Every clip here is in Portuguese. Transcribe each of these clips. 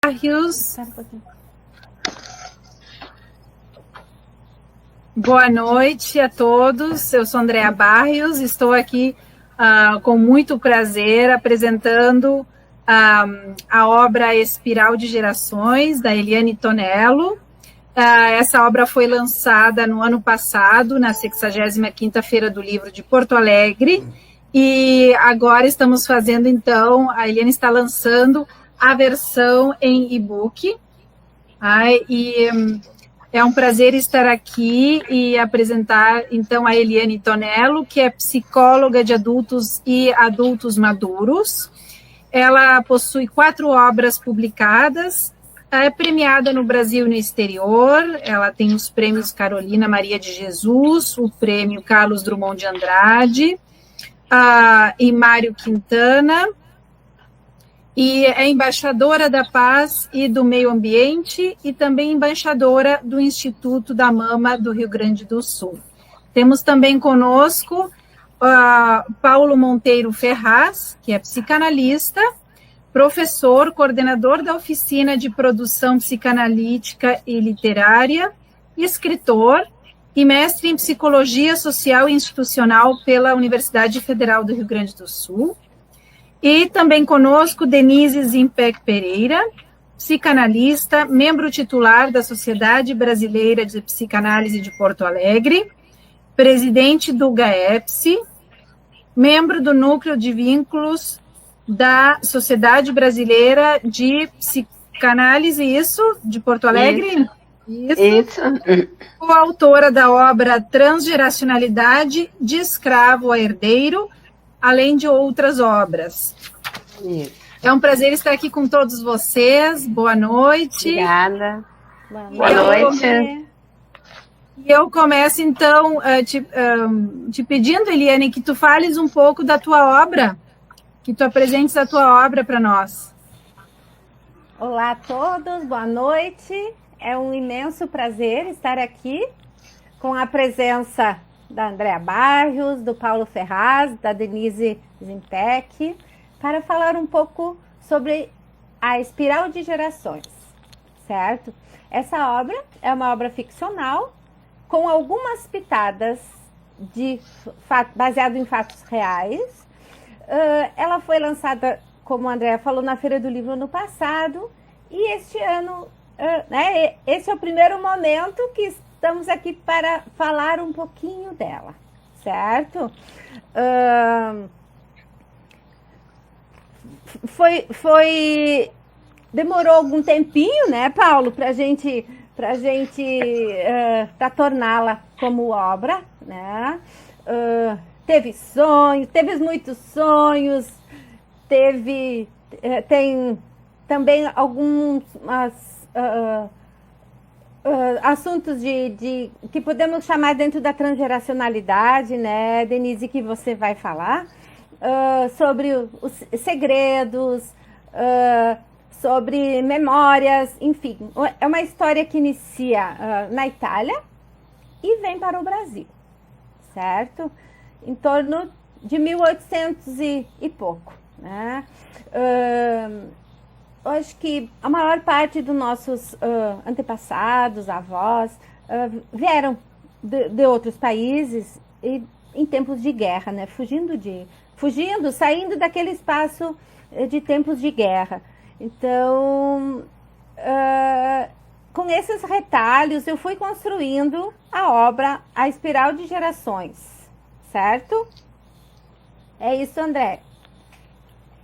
Barrios. Boa noite a todos, eu sou Andréa Barrios, estou aqui com muito prazer apresentando a obra Espiral de Gerações, da Eliane Tonello. Essa obra foi lançada no ano passado, na 65ª Feira do Livro de Porto Alegre, e agora estamos fazendo, então, a Eliane está lançando a versão em e-book, é um prazer estar aqui e apresentar, então, a Eliane Tonello, que é psicóloga de adultos e adultos maduros. Ela possui 4 obras publicadas, é premiada no Brasil e no exterior. Ela tem os prêmios Carolina Maria de Jesus, o prêmio Carlos Drummond de Andrade e Mário Quintana, e é embaixadora da Paz e do Meio Ambiente e também embaixadora do Instituto da Mama do Rio Grande do Sul. Temos também conosco Paulo Monteiro Ferraz, que é psicanalista, professor, coordenador da Oficina de Produção Psicanalítica e Literária, escritor e mestre em Psicologia Social e Institucional pela Universidade Federal do Rio Grande do Sul. E também conosco Denise Zimpec Pereira, psicanalista, membro titular da Sociedade Brasileira de Psicanálise de Porto Alegre, presidente do GAEPSI, membro do Núcleo de Vínculos da Sociedade Brasileira de Psicanálise, de Porto Alegre? Isso. Coautora da obra Transgeracionalidade, de Escravo a Herdeiro, além de outras obras. Isso. É um prazer estar aqui com todos vocês. Boa noite. Obrigada. Boa noite. E eu começo, então, te pedindo, Eliane, que tu fales um pouco da tua obra, que tu apresentes a tua obra para nós. Olá a todos, boa noite. É um imenso prazer estar aqui com a presença da Andréa Barrios, do Paulo Ferraz, da Denise Zimpec, para falar um pouco sobre a Espiral de Gerações, certo? Essa obra é uma obra ficcional, com algumas pitadas baseado em fatos reais. Ela foi lançada, como a Andréa falou, na Feira do Livro ano passado, e este ano, esse é o primeiro momento que estamos aqui para falar um pouquinho dela, certo? Demorou algum tempinho, né, Paulo, para torná-la como obra, né? Teve muitos sonhos, tem também alguns assuntos que podemos chamar dentro da transgeracionalidade, né, Denise, que você vai falar, sobre os segredos, sobre memórias, enfim. É uma história que inicia na Itália e vem para o Brasil, certo? Em torno de 1800 e pouco, né? Eu acho que a maior parte dos nossos antepassados, avós, vieram de outros países e, em tempos de guerra, né? Saindo daquele espaço de tempos de guerra. Então, com esses retalhos, eu fui construindo a obra A Espiral de Gerações, certo? É isso, André.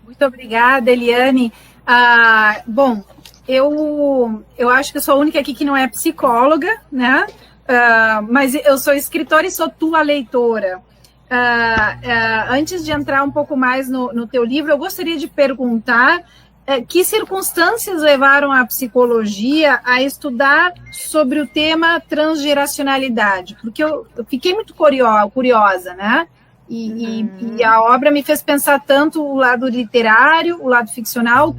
Muito obrigada, Eliane. Bom, eu acho que eu sou a única aqui que não é psicóloga, né? Mas eu sou escritora e sou tua leitora. Antes de entrar um pouco mais no teu livro, eu gostaria de perguntar que circunstâncias levaram a psicologia a estudar sobre o tema transgeracionalidade? Porque eu fiquei muito curiosa, né? E a obra me fez pensar tanto o lado literário, o lado ficcional,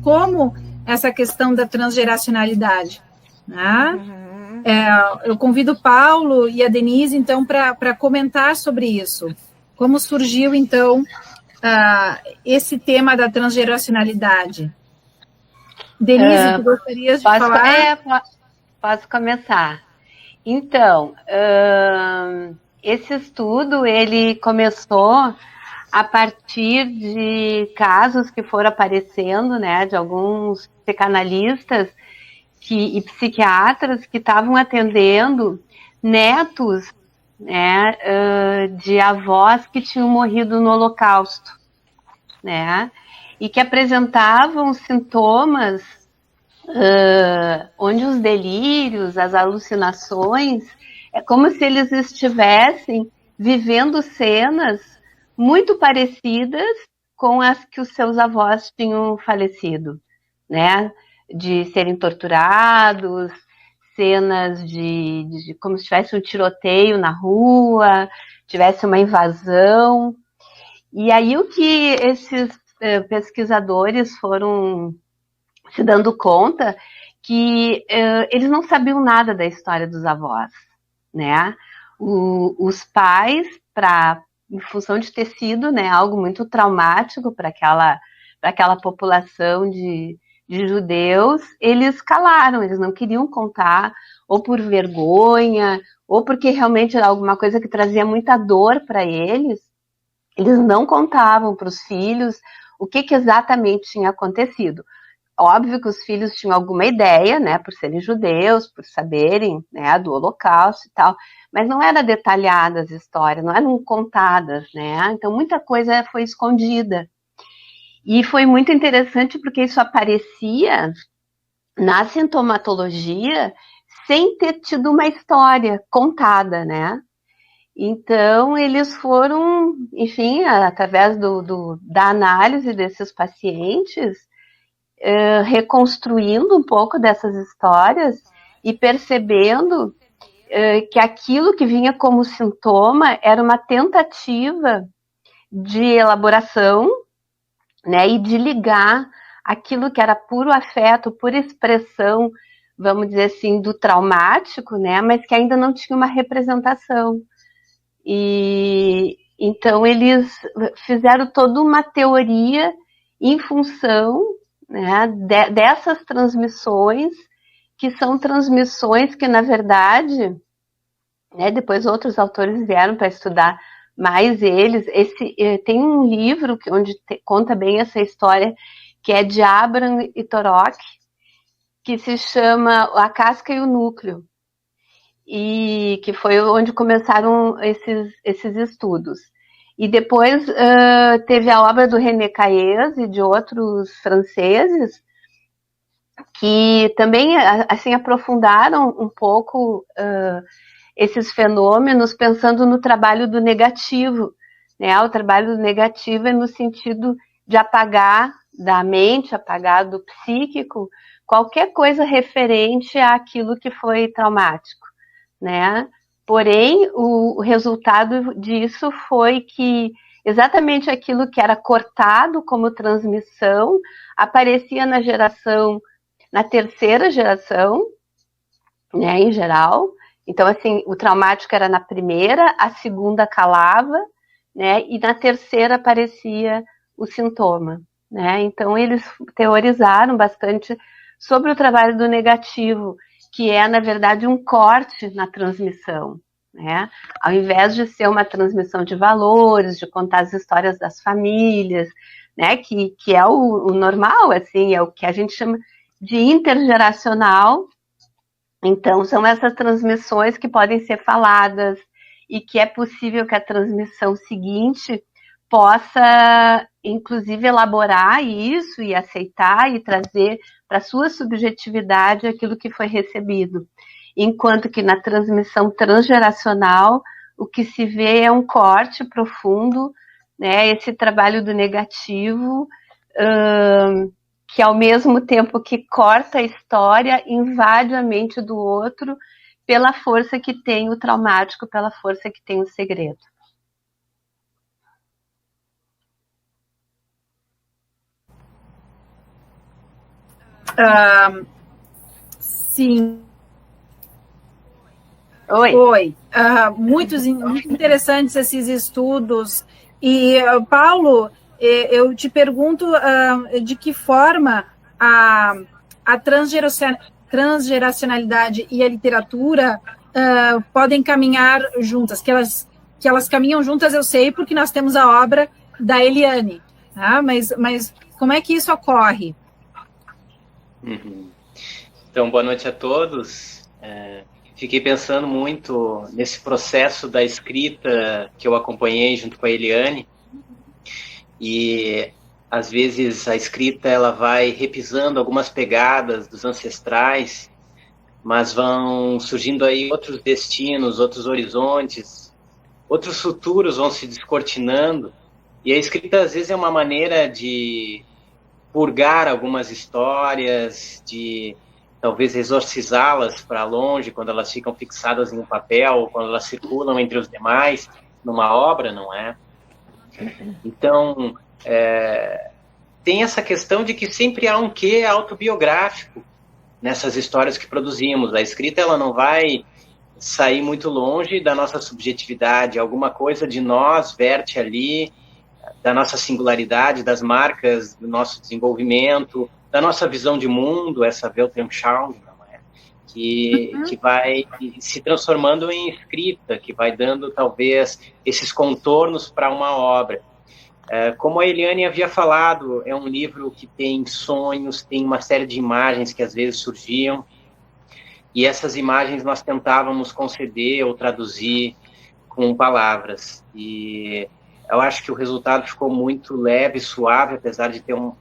como essa questão da transgeracionalidade, né? Eu convido o Paulo e a Denise, então, para comentar sobre isso. Como surgiu, então, esse tema da transgeracionalidade? Denise, tu gostarias de falar? Posso começar. Então, esse estudo, ele começou a partir de casos que foram aparecendo, né, de alguns psicanalistas e psiquiatras que estavam atendendo netos, né, de avós que tinham morrido no Holocausto, né, e que apresentavam sintomas onde os delírios, as alucinações, é como se eles estivessem vivendo cenas muito parecidas com as que os seus avós tinham falecido, né? De serem torturados, cenas de como se tivesse um tiroteio na rua, tivesse uma invasão. E aí o que esses pesquisadores foram se dando conta que eles não sabiam nada da história dos avós, né? Os pais, em função de ter sido, né, algo muito traumático para aquela população de judeus, eles calaram, eles não queriam contar, ou por vergonha, ou porque realmente era alguma coisa que trazia muita dor para eles não contavam para os filhos o que exatamente tinha acontecido. Óbvio que os filhos tinham alguma ideia, né, por serem judeus, por saberem, né, do Holocausto e tal, mas não era detalhada as histórias, não eram contadas, né, então muita coisa foi escondida. E foi muito interessante porque isso aparecia na sintomatologia sem ter tido uma história contada, né. Então, eles foram, enfim, através da análise desses pacientes, reconstruindo um pouco dessas histórias e percebendo que aquilo que vinha como sintoma era uma tentativa de elaboração, né, e de ligar aquilo que era puro afeto, pura expressão, vamos dizer assim, do traumático, né, mas que ainda não tinha uma representação. E então eles fizeram toda uma teoria em função, né, dessas transmissões, que são transmissões que, na verdade, né, depois outros autores vieram para estudar mais eles. Tem um livro onde conta bem essa história, que é de Abraham e Torok, que se chama A Casca e o Núcleo, e que foi onde começaram esses estudos. E depois teve a obra do René Caillez e de outros franceses que também assim aprofundaram um pouco esses fenômenos, pensando no trabalho do negativo, né? O trabalho do negativo é no sentido de apagar da mente, apagar do psíquico, qualquer coisa referente àquilo que foi traumático, né? Porém, o resultado disso foi que exatamente aquilo que era cortado como transmissão aparecia na terceira geração, né, em geral. Então, assim, o traumático era na primeira, a segunda calava, né, e na terceira aparecia o sintoma, né? Então, eles teorizaram bastante sobre o trabalho do negativo, que é, na verdade, um corte na transmissão, né? Ao invés de ser uma transmissão de valores, de contar as histórias das famílias, né? Que é o normal, assim, é o que a gente chama de intergeracional. Então, são essas transmissões que podem ser faladas e que é possível que a transmissão seguinte possa, inclusive, elaborar isso e aceitar e trazer para a sua subjetividade aquilo que foi recebido. Enquanto que na transmissão transgeracional, o que se vê é um corte profundo, né? Esse trabalho do negativo, que ao mesmo tempo que corta a história, invade a mente do outro pela força que tem o traumático, pela força que tem o segredo. Sim. Oi. Muito interessantes esses estudos. E, Paulo, eu te pergunto de que forma a transgeracionalidade e a literatura podem caminhar juntas, que elas caminham juntas, eu sei, porque nós temos a obra da Eliane, tá? Mas como é que isso ocorre? Então, boa noite a todos. Fiquei pensando muito nesse processo da escrita que eu acompanhei junto com a Eliane, e às vezes a escrita ela vai repisando algumas pegadas dos ancestrais, mas vão surgindo aí outros destinos, outros horizontes, outros futuros vão se descortinando, e a escrita às vezes é uma maneira de purgar algumas histórias, de talvez exorcizá-las para longe quando elas ficam fixadas em um papel, quando elas circulam entre os demais numa obra, não é? Então, tem essa questão de que sempre há um quê autobiográfico nessas histórias que produzimos. A escrita ela não vai sair muito longe da nossa subjetividade, alguma coisa de nós verte ali, da nossa singularidade, das marcas do nosso desenvolvimento, da nossa visão de mundo, essa Weltanschauung, não é? Que vai se transformando em escrita, que vai dando, talvez, esses contornos para uma obra. Como a Eliane havia falado, é um livro que tem sonhos, tem uma série de imagens que às vezes surgiam, e essas imagens nós tentávamos conceder ou traduzir com palavras. E eu acho que o resultado ficou muito leve, suave, apesar de ter uma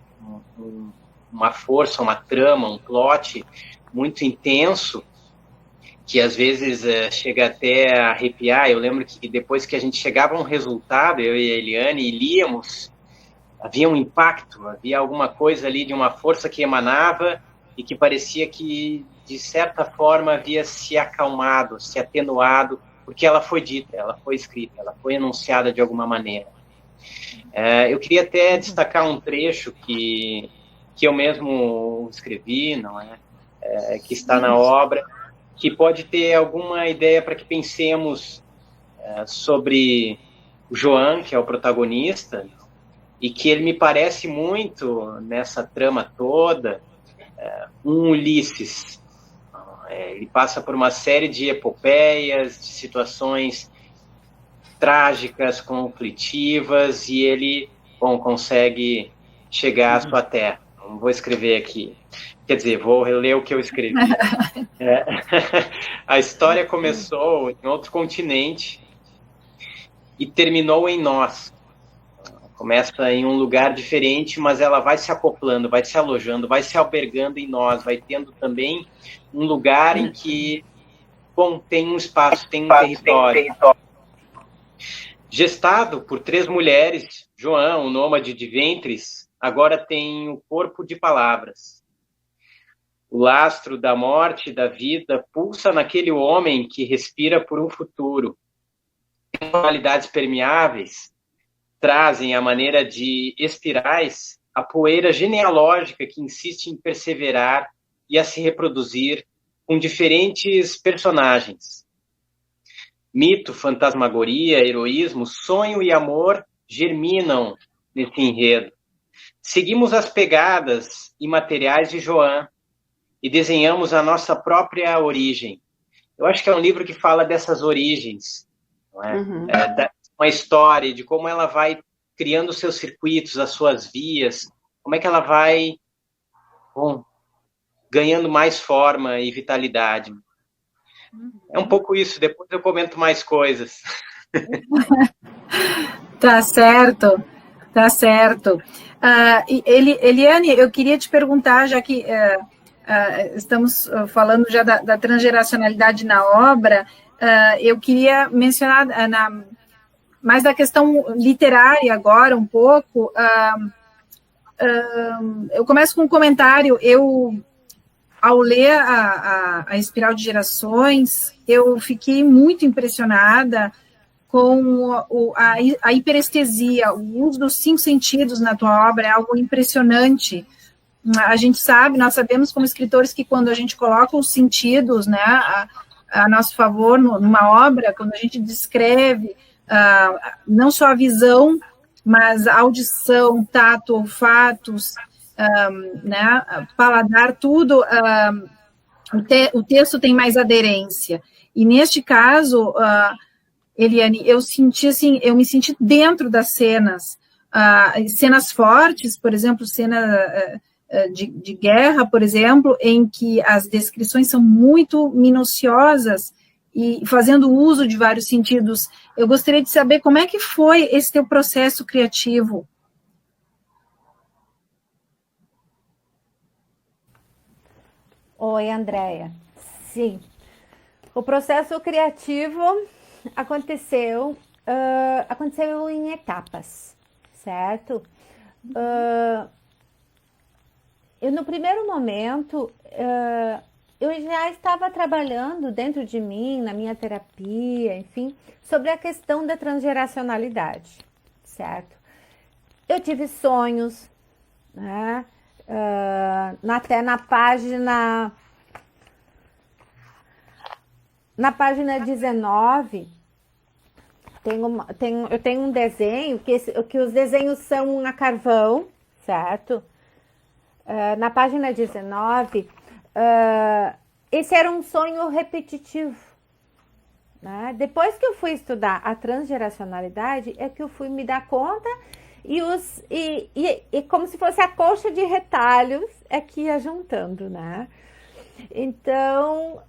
força, uma trama, um plot muito intenso, que às vezes chega até a arrepiar. Eu lembro que depois que a gente chegava a um resultado, eu e a Eliane, e líamos, havia um impacto, havia alguma coisa ali de uma força que emanava e que parecia que, de certa forma, havia se acalmado, se atenuado, porque ela foi dita, ela foi escrita, ela foi enunciada de alguma maneira. Eu queria até destacar um trecho que eu mesmo escrevi, não é? Que está na obra, que pode ter alguma ideia para que pensemos sobre o João, que é o protagonista, e que ele me parece muito, nessa trama toda, um Ulisses. Ele passa por uma série de epopeias, de situações trágicas, conflitivas, e ele, consegue chegar à sua terra. Não vou escrever aqui. Quer dizer, vou reler o que eu escrevi. A história começou em outro continente e terminou em nós. Começa em um lugar diferente, mas ela vai se acoplando, vai se alojando, vai se albergando em nós, vai tendo também um lugar em que, tem um espaço, tem um território. Gestado por 3 mulheres, João, o nômade de ventres, agora tem o corpo de palavras. O lastro da morte e da vida pulsa naquele homem que respira por um futuro. Qualidades permeáveis trazem à maneira de espirais a poeira genealógica que insiste em perseverar e a se reproduzir com diferentes personagens. Mito, fantasmagoria, heroísmo, sonho e amor germinam nesse enredo. Seguimos as pegadas imateriais de João e desenhamos a nossa própria origem. Eu acho que é um livro que fala dessas origens, não é? Uma história de como ela vai criando os seus circuitos, as suas vias, como é que ela vai ganhando mais forma e vitalidade. É um pouco isso, depois eu comento mais coisas. Tá certo, tá certo. Eliane, eu queria te perguntar, já que estamos falando já da transgeracionalidade na obra, eu queria mencionar mais da questão literária agora um pouco. Eu começo com um comentário. Ao ler a Espiral de Gerações, eu fiquei muito impressionada com a hiperestesia, o uso dos 5 sentidos na tua obra é algo impressionante. Nós sabemos como escritores que quando a gente coloca os sentidos, né, a nosso favor numa obra, quando a gente descreve não só a visão, mas a audição, tato, olfatos, né, paladar, tudo, o texto tem mais aderência. E neste caso, Eliane, eu me senti dentro das cenas, cenas fortes, por exemplo, cena de guerra, por exemplo, em que as descrições são muito minuciosas e fazendo uso de vários sentidos. Eu gostaria de saber como é que foi esse teu processo criativo. Oi, Andréia. Sim, o processo criativo aconteceu em etapas, certo? No primeiro momento, eu já estava trabalhando dentro de mim, na minha terapia, enfim, sobre a questão da transgeracionalidade, certo? Eu tive sonhos, né? Até na página 19, eu tenho um desenho, que os desenhos são a carvão, certo? Na página 19, esse era um sonho repetitivo, né? Depois que eu fui estudar a transgeracionalidade, é que eu fui me dar conta e como se fosse a colcha de retalhos é que ia juntando, né? Então,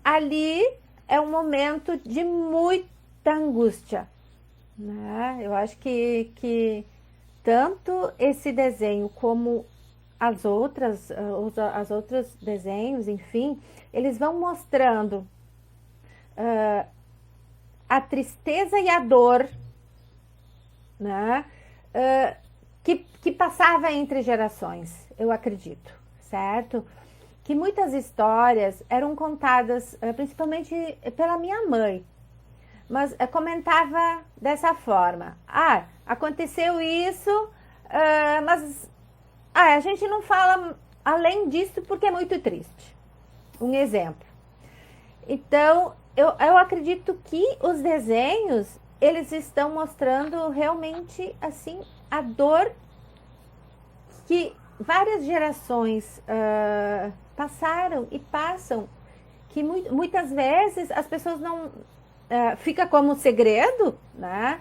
ali é um momento de muita angústia, né? Eu acho que tanto esse desenho como os outros desenhos, enfim, eles vão mostrando a tristeza e a dor, né? Que passava entre gerações, eu acredito, certo? Que muitas histórias eram contadas principalmente pela minha mãe, mas comentava dessa forma: aconteceu isso, mas a gente não fala além disso porque é muito triste. Um exemplo. Então, eu acredito que os desenhos, eles estão mostrando realmente, assim, a dor que várias gerações passaram e passam, que muitas vezes as pessoas não... fica como segredo, né?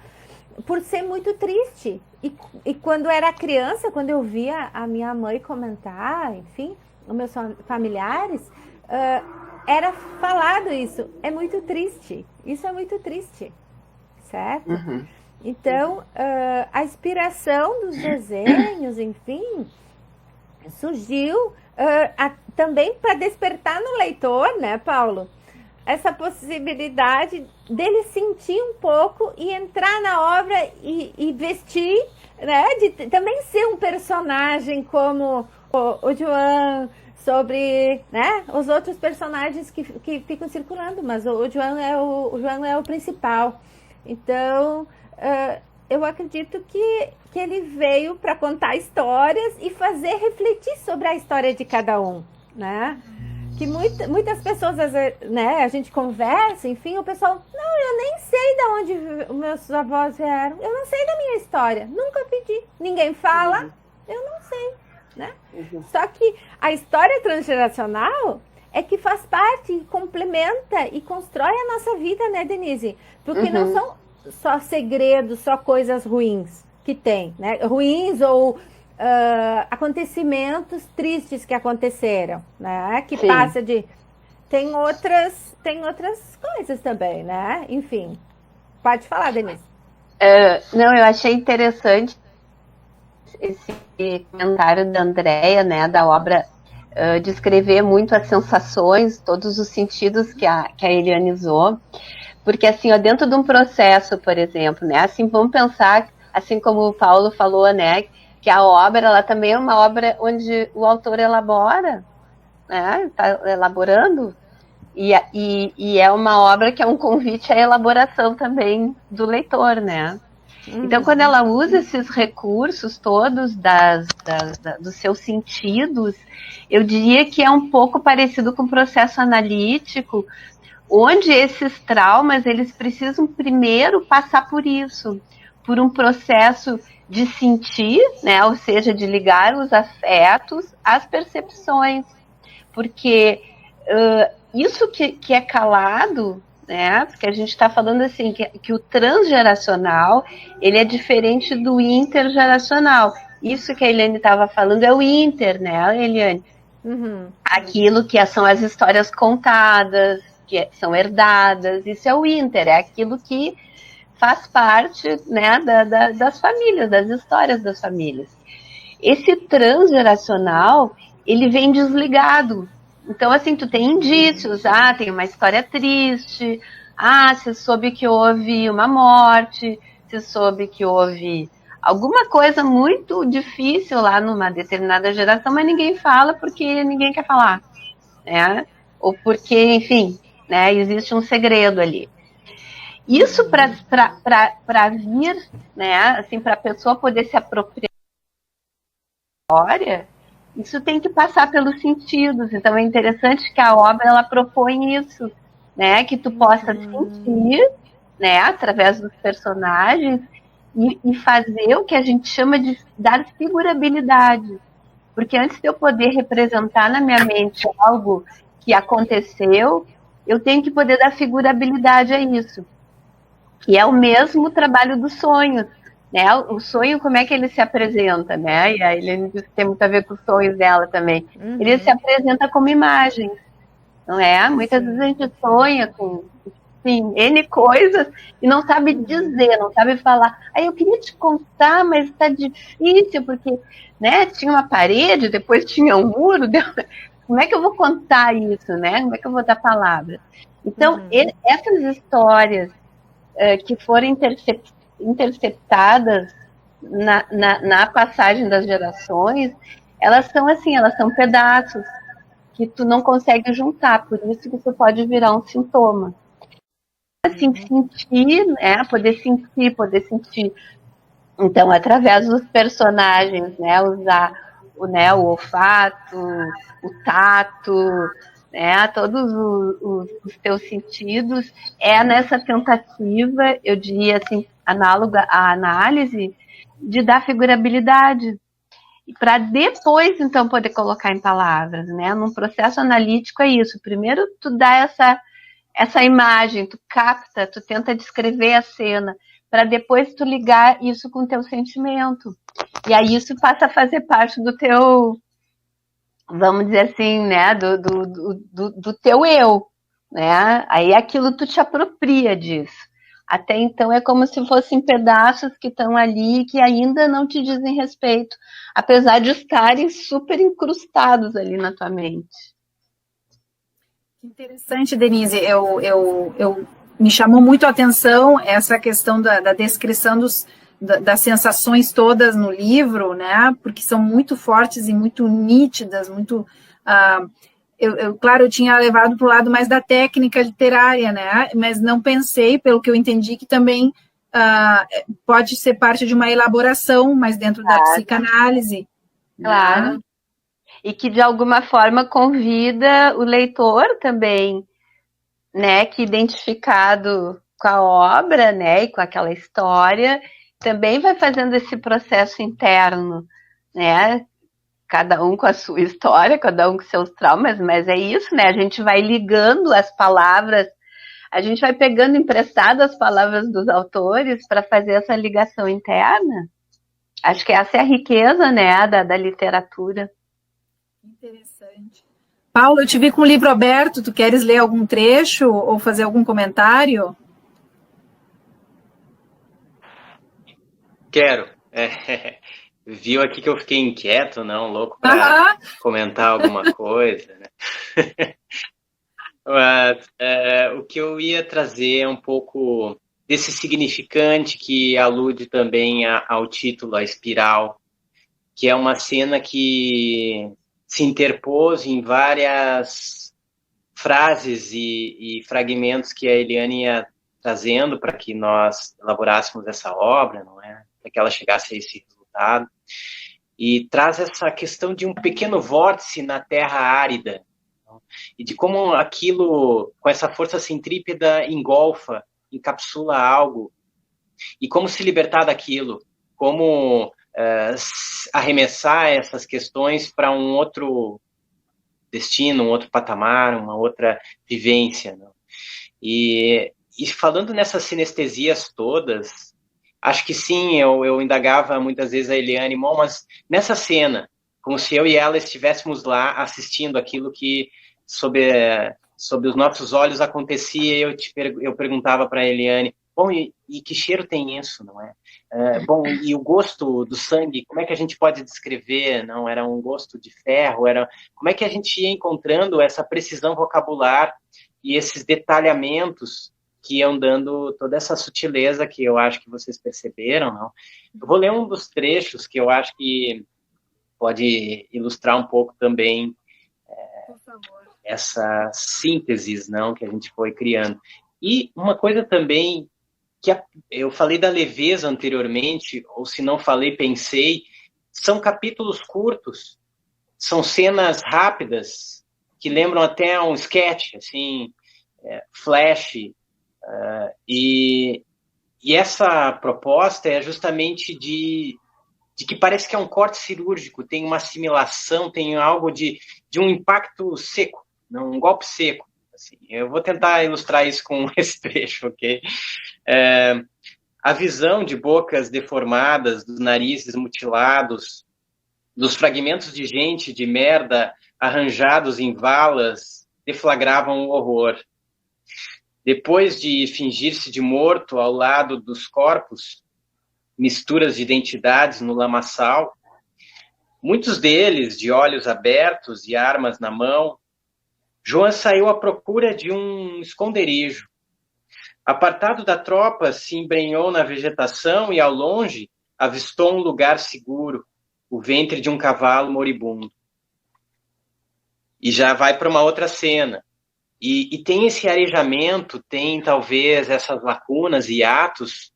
Por ser muito triste. E quando era criança, quando eu via a minha mãe comentar, enfim, os meus familiares, era falado isso. É muito triste. Isso é muito triste. Certo? Uhum. Então, a inspiração dos desenhos, enfim, surgiu também para despertar no leitor, né, Paulo? Essa possibilidade dele sentir um pouco e entrar na obra e vestir, né? De também ser um personagem como o João, sobre, né, os outros personagens que ficam circulando, mas o João é o principal. Então, eu acredito que ele veio para contar histórias e fazer refletir sobre a história de cada um, né? Que muitas pessoas, né, a gente conversa, enfim, o pessoal, não, eu nem sei de onde os meus avós vieram, eu não sei da minha história, nunca pedi, ninguém fala, eu não sei, né? Só que a história transgeracional é que faz parte, complementa e constrói a nossa vida, né, Denise? Porque não são só segredos, só coisas ruins que tem, né? Ruins ou acontecimentos tristes que aconteceram, né? Que Sim. passa de... Tem outras coisas também, né? Enfim, pode falar, Denise. Não, eu achei interessante esse comentário da Andréia, né? Da obra descrever muito as sensações, todos os sentidos que a Eliane usou, porque assim, ó, dentro de um processo, por exemplo, né? Assim, vamos pensar, assim como o Paulo falou, né? Que a obra, ela também é uma obra onde o autor elabora, né? Está elaborando, e é uma obra que é um convite à elaboração também do leitor, né? Então, quando ela usa esses recursos todos dos seus sentidos, eu diria que é um pouco parecido com o processo analítico, onde esses traumas, eles precisam primeiro passar por isso. por um processo de sentir, né, ou seja, de ligar os afetos às percepções, porque isso que é calado, né, porque a gente está falando assim, que o transgeracional, ele é diferente do intergeracional. Isso que a Eliane estava falando é o inter, né, Eliane? Uhum. Aquilo que são as histórias contadas, que são herdadas, isso é o inter, é aquilo que faz parte, né, das famílias, das histórias das famílias. Esse transgeracional, ele vem desligado. Então, assim, tu tem indícios, tem uma história triste, você soube que houve uma morte, você soube que houve alguma coisa muito difícil lá numa determinada geração, mas ninguém fala porque ninguém quer falar, né? Ou porque, enfim, né, existe um segredo ali. Isso para vir, né, assim, para a pessoa poder se apropriar da história, isso tem que passar pelos sentidos. Então é interessante que a obra ela propõe isso, né, que tu possa sentir, né, através dos personagens e fazer o que a gente chama de dar figurabilidade. Porque antes de eu poder representar na minha mente algo que aconteceu, eu tenho que poder dar figurabilidade a isso. Que é o mesmo trabalho do sonho, né? O sonho, como é que ele se apresenta, né? E a Eliane disse que tem muito a ver com os sonhos dela também. Uhum. Ele se apresenta como imagens, não é? Muitas vezes a gente sonha com, sim, N coisas e não sabe dizer, não sabe falar. Aí eu queria te contar, mas está difícil, porque, né, tinha uma parede, depois tinha um muro, como é que eu vou contar isso, né? Como é que eu vou dar palavras? Então, essas histórias que foram interceptadas na passagem das gerações, elas são assim, elas são pedaços que tu não consegue juntar, por isso que tu pode virar um sintoma. Assim, sentir, né, poder sentir. Então, através dos personagens, né, usar o olfato, o tato, né, todos os teus sentidos, é nessa tentativa, eu diria assim, análoga à análise, de dar figurabilidade, para depois, então, poder colocar em palavras, né, num processo analítico é isso, primeiro tu dá essa imagem, tu capta, tu tenta descrever a cena, para depois tu ligar isso com o teu sentimento, e aí isso passa a fazer parte do teu, vamos dizer assim, né, do teu eu, né, aí aquilo tu te apropria disso. Até então é como se fossem pedaços que estão ali que ainda não te dizem respeito, apesar de estarem super incrustados ali na tua mente. Interessante, Denise, me chamou muito a atenção essa questão da descrição das sensações todas no livro, né, porque são muito fortes e muito nítidas, muito... Claro, eu tinha levado para o lado mais da técnica literária, né, mas não pensei, pelo que eu entendi, que também pode ser parte de uma elaboração, mas dentro da psicanálise. Claro. Né? E que, de alguma forma, convida o leitor também, né, que identificado com a obra, né, e com aquela história, também vai fazendo esse processo interno, né, cada um com a sua história, cada um com seus traumas, mas é isso, né, a gente vai ligando as palavras, a gente vai pegando emprestado as palavras dos autores para fazer essa ligação interna. Acho que essa é a riqueza, né, da literatura. Interessante. Paulo, eu te vi com o livro aberto, tu queres ler algum trecho ou fazer algum comentário? Quero. Viu aqui que eu fiquei inquieto, não? Louco para comentar alguma coisa, né? Mas o que eu ia trazer é um pouco desse significante que alude também ao título, a espiral, que é uma cena que se interpôs em várias frases e fragmentos que a Eliane ia trazendo para que nós elaborássemos essa obra, não é? Para que ela chegasse a esse resultado. E traz essa questão de um pequeno vórtice na terra árida, não? E de como aquilo, com essa força centrípeta, engolfa, encapsula algo e como se libertar daquilo, como arremessar essas questões para um outro destino, um outro patamar, uma outra vivência, não? E falando nessas sinestesias todas, acho que sim, eu indagava muitas vezes a Eliane, mas nessa cena, como se eu e ela estivéssemos lá assistindo aquilo que sob os nossos olhos acontecia, eu perguntava para a Eliane, bom, e que cheiro tem isso, não é? Bom, e o gosto do sangue, como é que a gente pode descrever? Não era um gosto de ferro? Como é que a gente ia encontrando essa precisão vocabular e esses detalhamentos que iam dando toda essa sutileza que eu acho que vocês perceberam, não? Eu vou ler um dos trechos que eu acho que pode ilustrar um pouco também essa síntese, não, que a gente foi criando. E uma coisa também que eu falei da leveza anteriormente, ou se não falei, pensei, são capítulos curtos, são cenas rápidas, que lembram até um sketch, assim, flash, e essa proposta é justamente de que parece que é um corte cirúrgico, tem uma assimilação, tem algo de um impacto seco, não, um golpe seco. Assim, eu vou tentar ilustrar isso com esse trecho, ok? A visão de bocas deformadas, dos narizes mutilados, dos fragmentos de gente, de merda, arranjados em valas, deflagravam o horror. Depois de fingir-se de morto ao lado dos corpos, misturas de identidades no lamaçal, muitos deles de olhos abertos e armas na mão, João saiu à procura de um esconderijo. Apartado da tropa, se embrenhou na vegetação e, ao longe, avistou um lugar seguro, o ventre de um cavalo moribundo. E já vai para uma outra cena. E tem esse arejamento, tem talvez essas lacunas e atos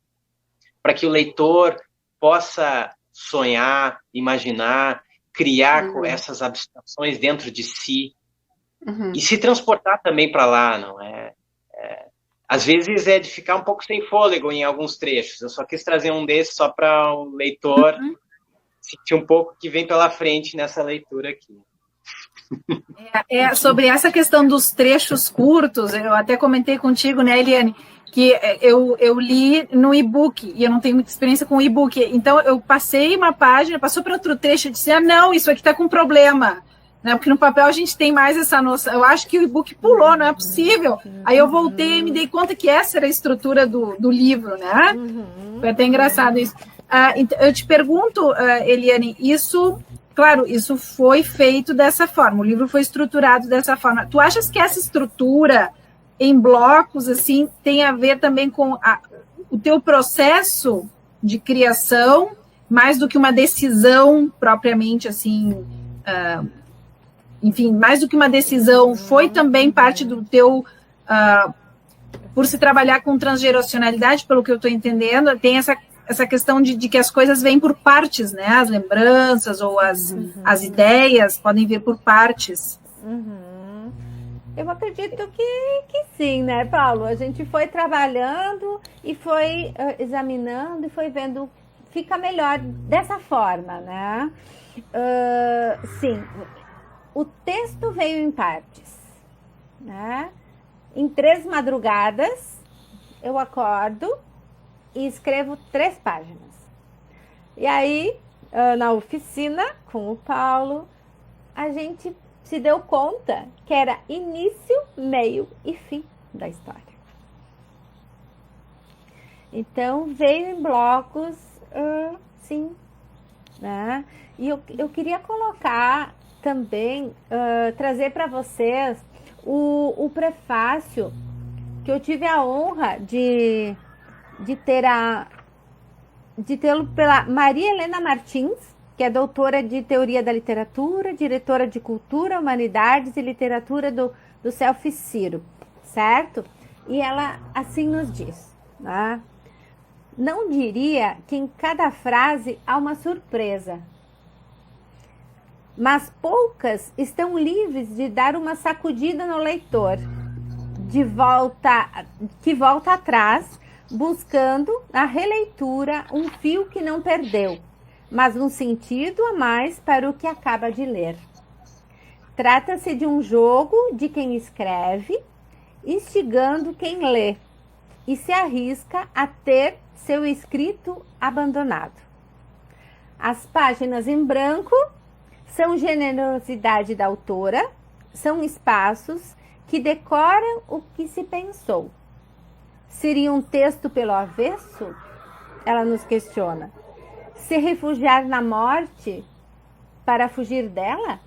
para que o leitor possa sonhar, imaginar, criar essas abstrações dentro de si e se transportar também para lá, não é? Às vezes é de ficar um pouco sem fôlego em alguns trechos. Eu só quis trazer um desses só para o leitor sentir um pouco que vem pela frente nessa leitura aqui. Sobre essa questão dos trechos curtos, eu até comentei contigo, né, Eliane, que eu li no e-book, e eu não tenho muita experiência com e-book, então eu passei uma página, passou para outro trecho, e disse, não, isso aqui está com problema, né, porque no papel a gente tem mais essa noção, eu acho que o e-book pulou, não é possível, aí eu voltei e me dei conta que essa era a estrutura do livro, né, foi até engraçado isso. Então, eu te pergunto, Eliane, claro, isso foi feito dessa forma, o livro foi estruturado dessa forma. Tu achas que essa estrutura em blocos, assim, tem a ver também com o teu processo de criação, mais do que uma decisão propriamente, assim, enfim, mais do que uma decisão, foi também parte do teu... por se trabalhar com transgeracionalidade, pelo que eu estou entendendo, tem essa questão de que as coisas vêm por partes, né? As lembranças ou as ideias podem vir por partes. Eu acredito que sim, né, Paulo? A gente foi trabalhando e foi examinando e foi vendo, fica melhor dessa forma, né? Sim, o texto veio em partes, né? Em 3 madrugadas, eu acordo e escrevo 3 páginas. E aí, na oficina, com o Paulo, a gente se deu conta que era início, meio e fim da história. Então, veio em blocos, sim, né? E eu queria colocar também, trazer para vocês o prefácio que eu tive a honra de tê-lo pela Maria Helena Martins, que é doutora de Teoria da Literatura, diretora de Cultura, Humanidades e Literatura do Self Ciro, certo? E ela assim nos diz, né? Não diria que em cada frase há uma surpresa, mas poucas estão livres de dar uma sacudida no leitor, que volta atrás buscando na releitura um fio que não perdeu, mas um sentido a mais para o que acaba de ler. Trata-se de um jogo de quem escreve, instigando quem lê e se arrisca a ter seu escrito abandonado. As páginas em branco são generosidade da autora, são espaços que decoram o que se pensou. Seria um texto pelo avesso? Ela nos questiona. Se refugiar na morte para fugir dela?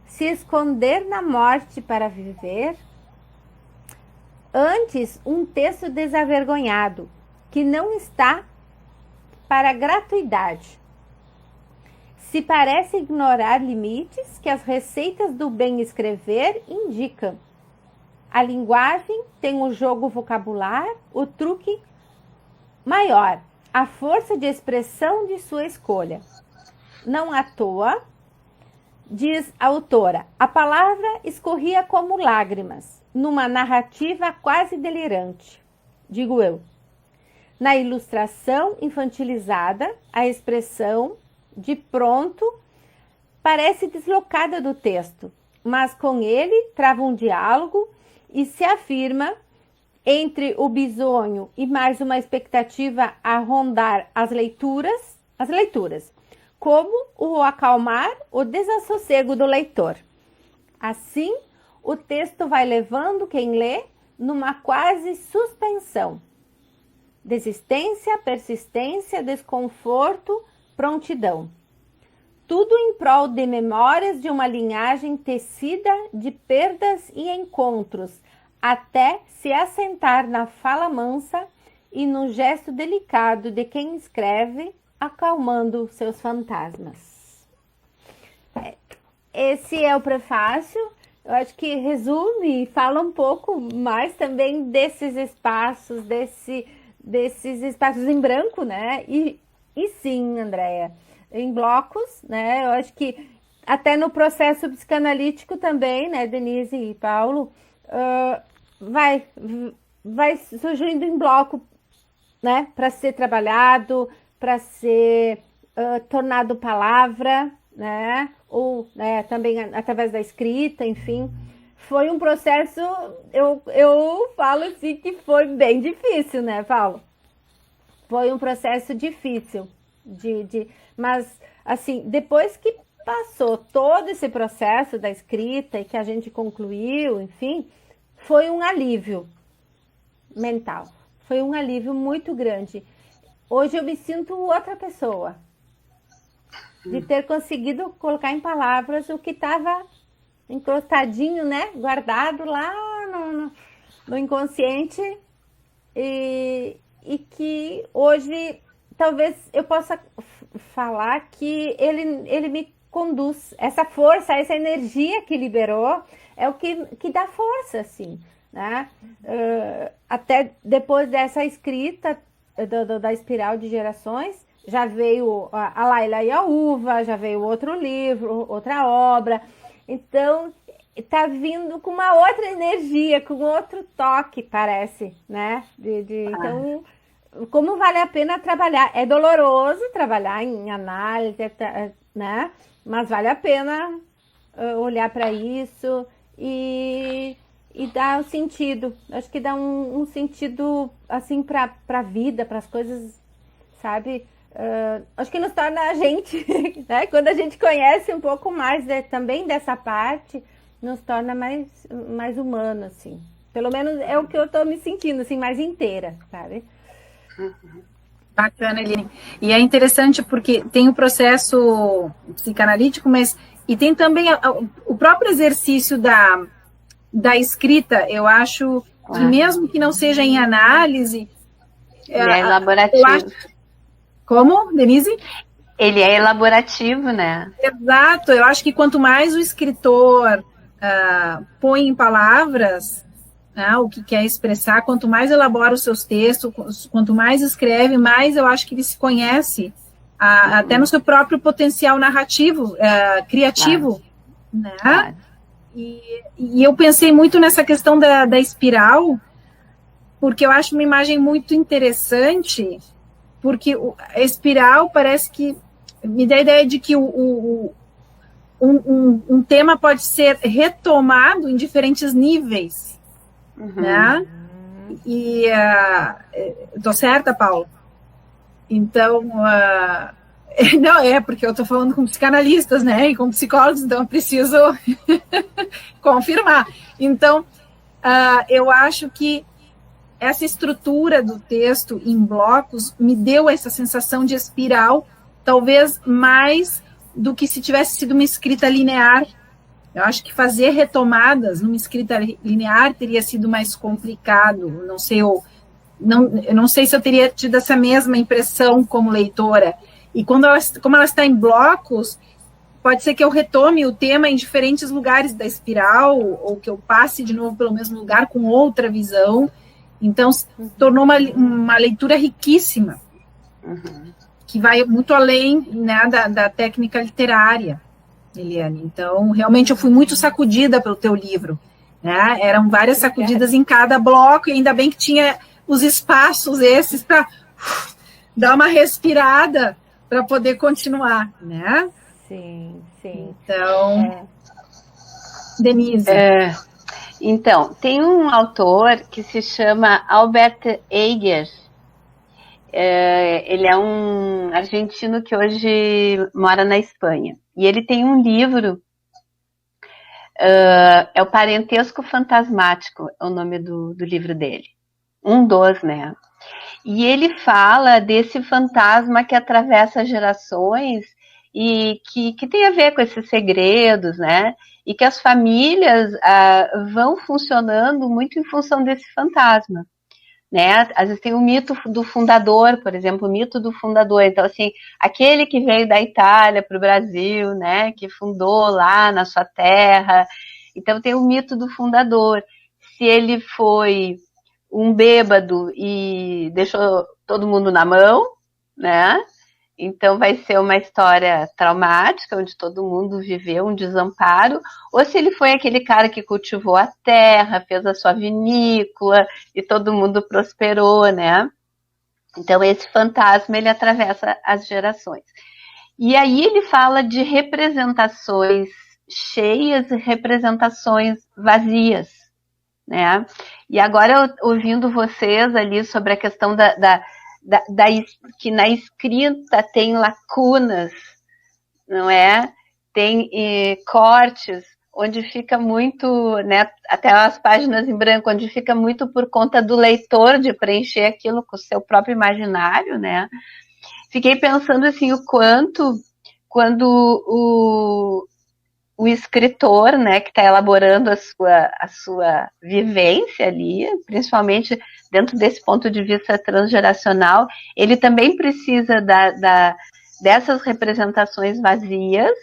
Se esconder na morte para viver? Antes, um texto desavergonhado, que não está para gratuidade. Se parece ignorar limites que as receitas do bem escrever indicam. A linguagem tem o jogo vocabular, o truque maior, a força de expressão de sua escolha. Não à toa, diz a autora, a palavra escorria como lágrimas, numa narrativa quase delirante, digo eu. Na ilustração infantilizada, a expressão, de pronto, parece deslocada do texto, mas com ele trava um diálogo e se afirma entre o bisonho e mais uma expectativa a rondar as leituras, como o acalmar o desassossego do leitor. Assim, o texto vai levando quem lê numa quase suspensão. Desistência, persistência, desconforto, prontidão. Tudo em prol de memórias de uma linhagem tecida de perdas e encontros, até se assentar na fala mansa e no gesto delicado de quem escreve, acalmando seus fantasmas. Esse é o prefácio. Eu acho que resume e fala um pouco mais também desses espaços, desses espaços em branco, né? E sim, Andréia, em blocos, né? Eu acho que até no processo psicanalítico também, né, Denise e Paulo, vai surgindo em bloco, né? Para ser trabalhado, para ser tornado palavra, né? Ou também através da escrita, enfim. Foi um processo, eu falo assim que foi bem difícil, né, Paulo? Foi um processo difícil, mas assim, depois que passou todo esse processo da escrita e que a gente concluiu, enfim, foi um alívio mental, foi um alívio muito grande. Hoje eu me sinto outra pessoa, de ter conseguido colocar em palavras o que estava encostadinho, né, guardado lá no inconsciente e que hoje talvez eu possa falar que ele me conduz. Essa força, essa energia que liberou é o que dá força, assim, né? Até depois dessa escrita da Espiral de Gerações, já veio a Laila e a Uva, já veio outro livro, outra obra. Então, tá vindo com uma outra energia, com outro toque, parece, né? Então, como vale a pena trabalhar? É doloroso trabalhar em análise, né? Mas vale a pena olhar para isso e dar um sentido. Acho que dá um sentido, assim, para a vida, para as coisas, sabe? Acho que nos torna a gente, né? Quando a gente conhece um pouco mais também dessa parte, nos torna mais humano, assim. Pelo menos é o que eu estou me sentindo, assim, mais inteira, sabe? Bacana, Eline. E é interessante porque tem o processo psicanalítico, e tem também o próprio exercício da escrita. Eu acho que mesmo que não seja em análise... Ele é elaborativo. Como, Denise? Ele é elaborativo, né? Exato. Eu acho que quanto mais o escritor põe em palavras o que quer expressar, quanto mais elabora os seus textos, quanto mais escreve, mais eu acho que ele se conhece, até no seu próprio potencial narrativo, criativo, né? E eu pensei muito nessa questão da espiral, porque eu acho uma imagem muito interessante, porque a espiral parece que me dá a ideia de que um tema pode ser retomado em diferentes níveis, né? E tô certa, Paulo? Então, não, porque eu estou falando com psicanalistas, né, e com psicólogos, então eu preciso confirmar. Então, eu acho que essa estrutura do texto em blocos me deu essa sensação de espiral, talvez mais do que se tivesse sido uma escrita linear. Eu acho que fazer retomadas numa escrita linear teria sido mais complicado. Eu não sei se eu teria tido essa mesma impressão como leitora. E como ela está em blocos, pode ser que eu retome o tema em diferentes lugares da espiral, ou que eu passe de novo pelo mesmo lugar com outra visão. Então, tornou uma leitura riquíssima, que vai muito além, né, da técnica literária, Eliane. Então, realmente, eu fui muito sacudida pelo teu livro, né? Eram várias sacudidas em cada bloco, e ainda bem que tinha os espaços esses para dar uma respirada para poder continuar, né? Sim. Então, Denise. Então, tem um autor que se chama Albert Eiger. Ele é um argentino que hoje mora na Espanha. E ele tem um livro, é o Parentesco Fantasmático, é o nome do livro dele. né? E ele fala desse fantasma que atravessa gerações e que tem a ver com esses segredos, né? E que as famílias vão funcionando muito em função desse fantasma, né? Às vezes tem o mito do fundador, por exemplo, o mito do fundador. Então, assim, aquele que veio da Itália para o Brasil, né? Que fundou lá na sua terra. Então, tem o mito do fundador. Se ele foi um bêbado e deixou todo mundo na mão, né? Então vai ser uma história traumática, onde todo mundo viveu um desamparo, ou se ele foi aquele cara que cultivou a terra, fez a sua vinícola e todo mundo prosperou, né? Então esse fantasma, ele atravessa as gerações. E aí ele fala de representações cheias e representações vazias, né? E agora, ouvindo vocês ali sobre a questão que na escrita tem lacunas, não é? Tem cortes, onde fica muito, né? Até as páginas em branco, onde fica muito por conta do leitor de preencher aquilo com o seu próprio imaginário, né? Fiquei pensando assim, o quanto, quando o escritor, né, que está elaborando a sua vivência ali, principalmente dentro desse ponto de vista transgeracional, ele também precisa dessas representações vazias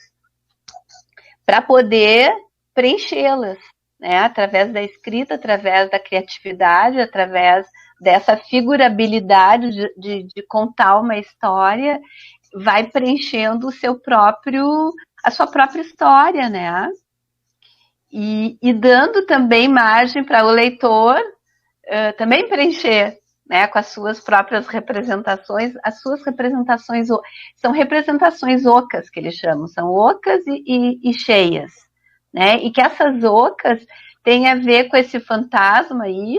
para poder preenchê-las, né, através da escrita, através da criatividade, através dessa figurabilidade de contar uma história, vai preenchendo a sua própria história, né? E dando também margem para o leitor também preencher, né, com as suas próprias representações. As suas representações são representações ocas, que eles chamam, são ocas e cheias, né? E que essas ocas têm a ver com esse fantasma aí,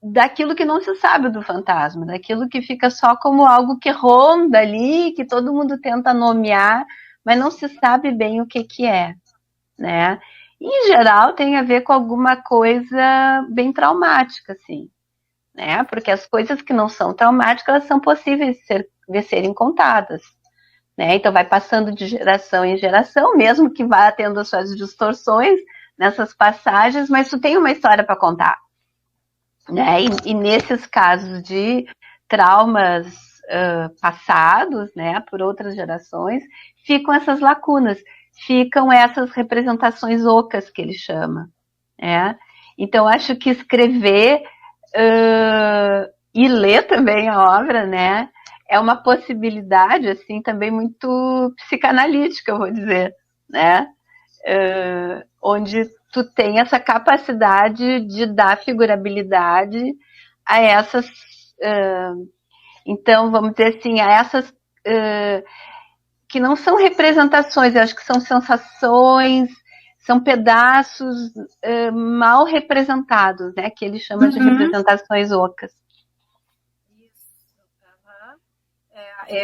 daquilo que não se sabe do fantasma, daquilo que fica só como algo que ronda ali, que todo mundo tenta nomear, mas não se sabe bem o que é, né? E, em geral, tem a ver com alguma coisa bem traumática, né? Porque as coisas que não são traumáticas, elas são possíveis de serem contadas, né? Então, vai passando de geração em geração, mesmo que vá tendo as suas distorções nessas passagens, mas tu tem uma história para contar, né? E nesses casos de traumas passados, né, por outras gerações, ficam essas lacunas, ficam essas representações ocas que ele chama, né? Então, acho que escrever e ler também a obra, né, é uma possibilidade, assim, também muito psicanalítica, eu vou dizer, né? onde tu tem essa capacidade de dar figurabilidade a essas, então, vamos dizer assim, a essas que não são representações, eu acho que são sensações, são pedaços mal representados, né, que ele chama de representações ocas.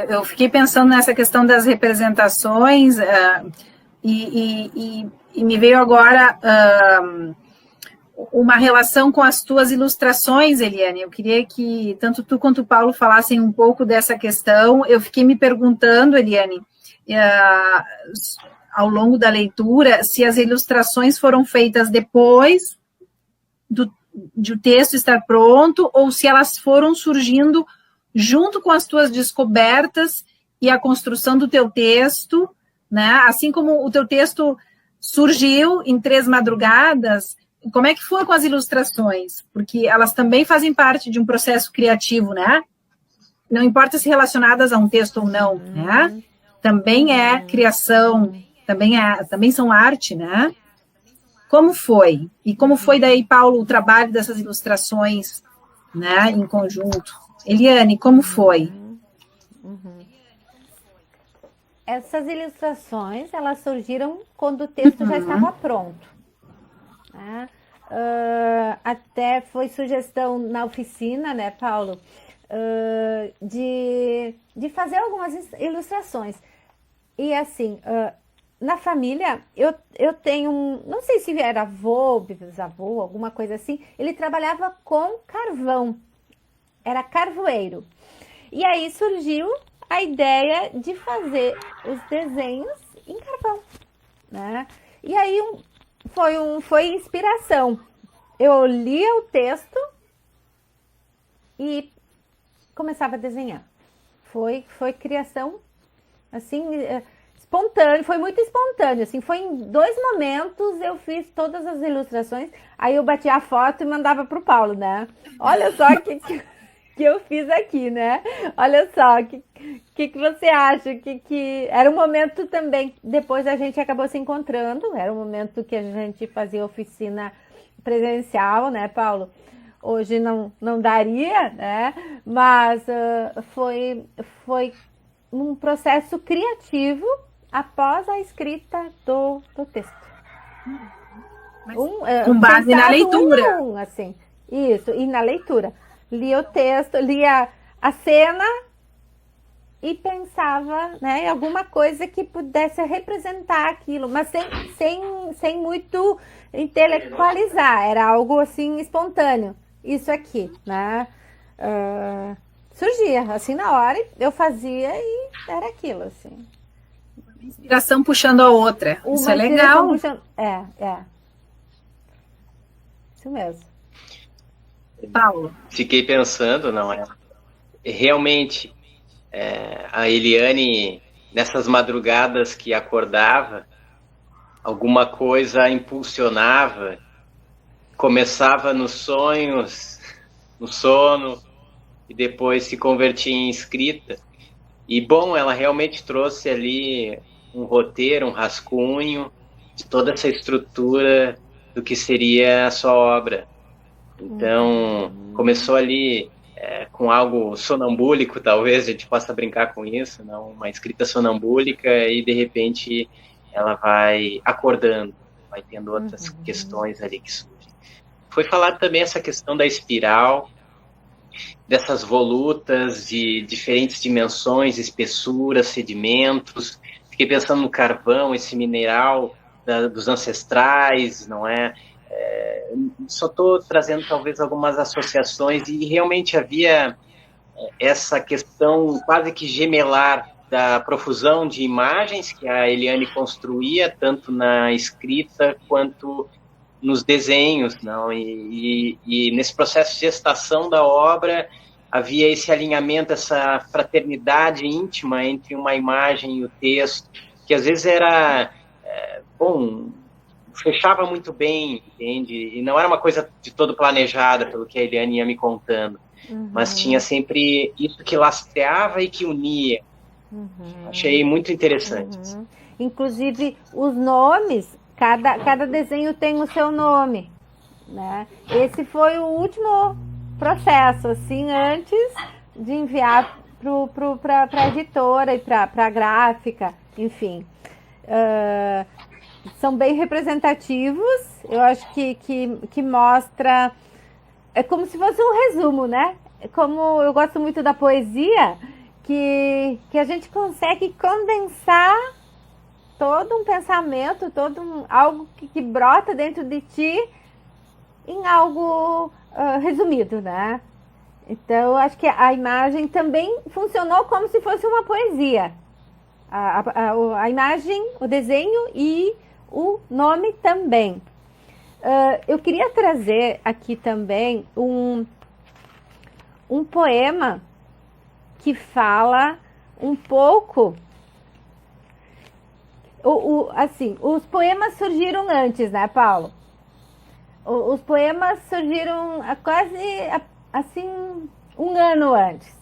Eu fiquei pensando nessa questão das representações e me veio agora uma relação com as tuas ilustrações, Eliane. Eu queria que tanto tu quanto o Paulo falassem um pouco dessa questão. Eu fiquei me perguntando, Eliane, ao longo da leitura, se as ilustrações foram feitas depois de o texto estar pronto ou se elas foram surgindo junto com as tuas descobertas e a construção do teu texto, né? Assim como o teu texto surgiu em 3 madrugadas, como é que foi com as ilustrações? Porque elas também fazem parte de um processo criativo, né? Não importa se relacionadas a um texto ou não, né? Também é criação, também são arte, né? Como foi? E como foi daí, Paulo, o trabalho dessas ilustrações, né, em conjunto? Eliane, como foi? Essas ilustrações, elas surgiram quando o texto já estava pronto. Né? Até foi sugestão na oficina, né, Paulo, de fazer algumas ilustrações. E assim, na família, eu tenho não sei se era avô, bisavô, alguma coisa assim, ele trabalhava com carvão. Era carvoeiro. E aí surgiu a ideia de fazer os desenhos em carvão, né? E aí foi inspiração. Eu lia o texto e começava a desenhar. Foi criação, assim, espontâneo, foi muito espontâneo, assim, foi em 2 momentos eu fiz todas as ilustrações, aí eu batia a foto e mandava pro Paulo, né? Olha só que eu fiz aqui, né? Olha só, que você acha? Que era um momento também, depois a gente acabou se encontrando, era um momento que a gente fazia oficina presencial, né, Paulo? Hoje não daria, né? Mas foi um processo criativo após a escrita do texto. Com base na leitura. Assim, isso, e na leitura. Lia o texto, lia a cena e pensava, né, em alguma coisa que pudesse representar aquilo, mas sem muito intelectualizar, era algo assim espontâneo. Isso aqui, né? Surgia, assim, na hora, eu fazia e era aquilo, assim. Uma inspiração puxando a outra. Isso é legal. Isso mesmo. Paulo. Fiquei pensando, não é? Realmente, a Eliane, nessas madrugadas que acordava, alguma coisa impulsionava, começava nos sonhos, no sono, e depois se convertia em escrita. E, bom, ela realmente trouxe ali um roteiro, um rascunho de toda essa estrutura do que seria a sua obra. Então, começou ali com algo sonambúlico, talvez a gente possa brincar com isso, não? Uma escrita sonambúlica, e de repente ela vai acordando, vai tendo outras questões ali que surgem. Foi falado também essa questão da espiral, dessas volutas de diferentes dimensões, espessuras, sedimentos. Fiquei pensando no carvão, esse mineral dos ancestrais, não é? Só estou trazendo talvez algumas associações, e realmente havia essa questão quase que gemelar da profusão de imagens que a Eliane construía, tanto na escrita quanto nos desenhos, não? E nesse processo de gestação da obra havia esse alinhamento, essa fraternidade íntima entre uma imagem e o texto, que às vezes era, fechava muito bem, entende? E não era uma coisa de todo planejada, pelo que a Eliane ia me contando, mas tinha sempre isso que lastreava e que unia. Achei muito interessante. Inclusive, os nomes Cada desenho tem o seu nome, né? Esse foi o último processo, assim, antes de enviar para a editora e para a gráfica, enfim. São bem representativos, eu acho que mostra, é como se fosse um resumo, né? Como eu gosto muito da poesia, que a gente consegue condensar todo um pensamento, algo que brota dentro de ti em algo resumido, né? Então, eu acho que a imagem também funcionou como se fosse uma poesia. A imagem, o desenho e o nome também. Eu queria trazer aqui também um poema que fala um pouco... assim, os poemas surgiram antes, né, Paulo? Os poemas surgiram quase, assim, um ano antes.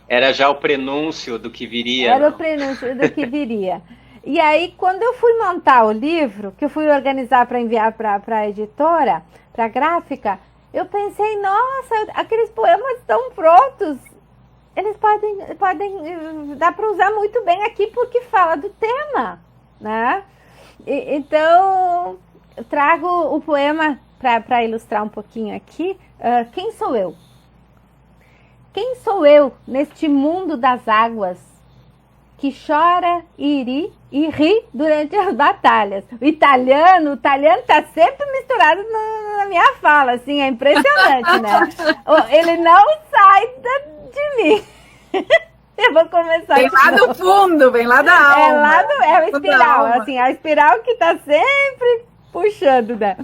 Era já o prenúncio do que viria. Era o prenúncio do que viria. E aí, quando eu fui montar o livro, que eu fui organizar para enviar para a editora, para a gráfica, eu pensei, nossa, aqueles poemas estão prontos. Eles podem dá para usar muito bem aqui porque fala do tema, né? Então, eu trago o poema para ilustrar um pouquinho aqui. Quem sou eu? Quem sou eu neste mundo das águas que chora e ri durante as batalhas? O italiano está sempre misturado na minha fala, assim, é impressionante, né? Ele não sai de mim. Eu vou começar. Vem lá do fundo, vem lá da alma. É a espiral, assim, a espiral que está sempre puxando, né?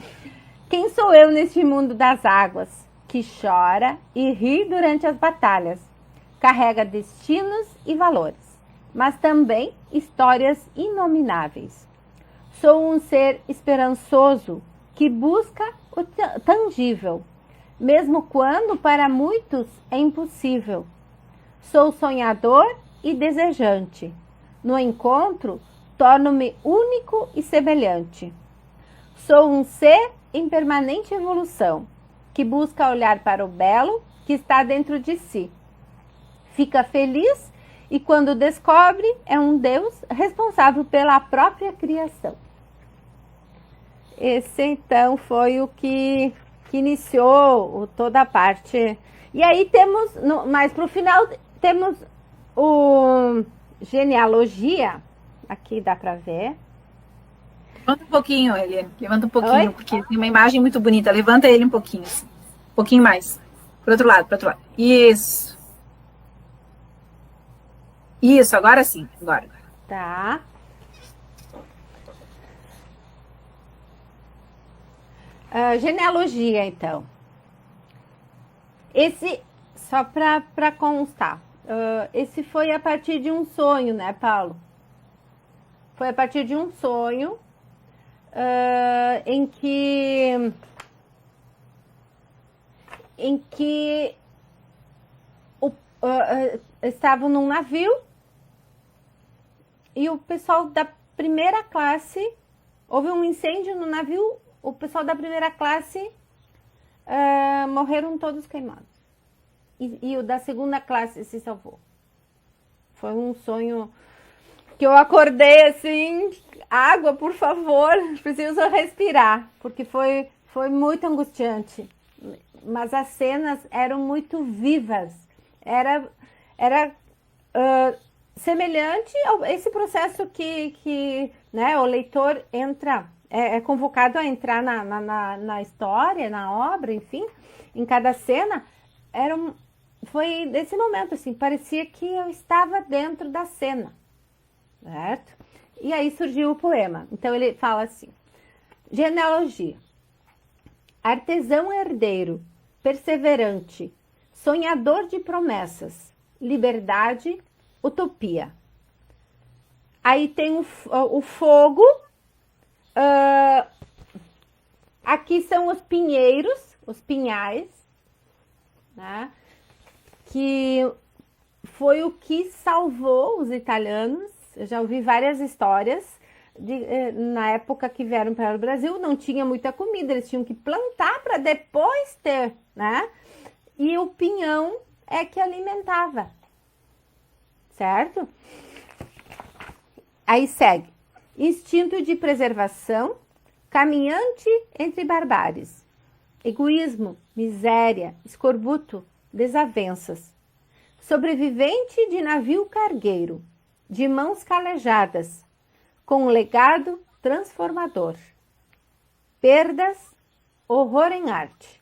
Quem sou eu neste mundo das águas que chora e ri durante as batalhas? Carrega destinos e valores, mas também histórias inomináveis. Sou um ser esperançoso que busca o tangível, mesmo quando para muitos é impossível. Sou sonhador e desejante. No encontro, torno-me único e semelhante. Sou um ser em permanente evolução, que busca olhar para o belo que está dentro de si. Fica feliz e, quando descobre, é um Deus responsável pela própria criação. Esse, então, foi o que iniciou toda a parte. E aí temos, mais para o final, temos o genealogia. Aqui dá para ver. Levanta um pouquinho, Eliane. Levanta um pouquinho, Oi? porque tem uma imagem muito bonita. Levanta ele um pouquinho, assim. Um pouquinho mais. Pro outro lado, pro outro lado. Isso. Isso, agora sim. Agora. Tá. Genealogia, então. Esse, só para constar, esse foi a partir de um sonho, né, Paulo? Foi a partir de um sonho em que estavam num navio e o pessoal da primeira classe, houve um incêndio no navio, o pessoal da primeira classe morreram todos queimados. E o da segunda classe se salvou. Foi um sonho que eu acordei assim, água, por favor, preciso respirar, porque foi muito angustiante. Mas as cenas eram muito vivas. Era semelhante a esse processo que né, o leitor entra, é convocado a entrar na história, na obra, enfim, em cada cena. Foi desse momento, assim, parecia que eu estava dentro da cena, certo? E aí surgiu o poema. Então ele fala assim: genealogia. Artesão herdeiro, perseverante, sonhador de promessas, liberdade, utopia. Aí tem o fogo. Aqui são os pinheiros, os pinhais, né? Que foi o que salvou os italianos Eu já ouvi várias histórias na época que vieram para o Brasil, não tinha muita comida, eles tinham que plantar para depois ter, né? E o pinhão é que alimentava, certo? Aí segue. Instinto de preservação, caminhante entre barbáries. Egoísmo, miséria, escorbuto, desavenças. Sobrevivente de navio cargueiro, de mãos calejadas, com um legado transformador. Perdas, horror em arte.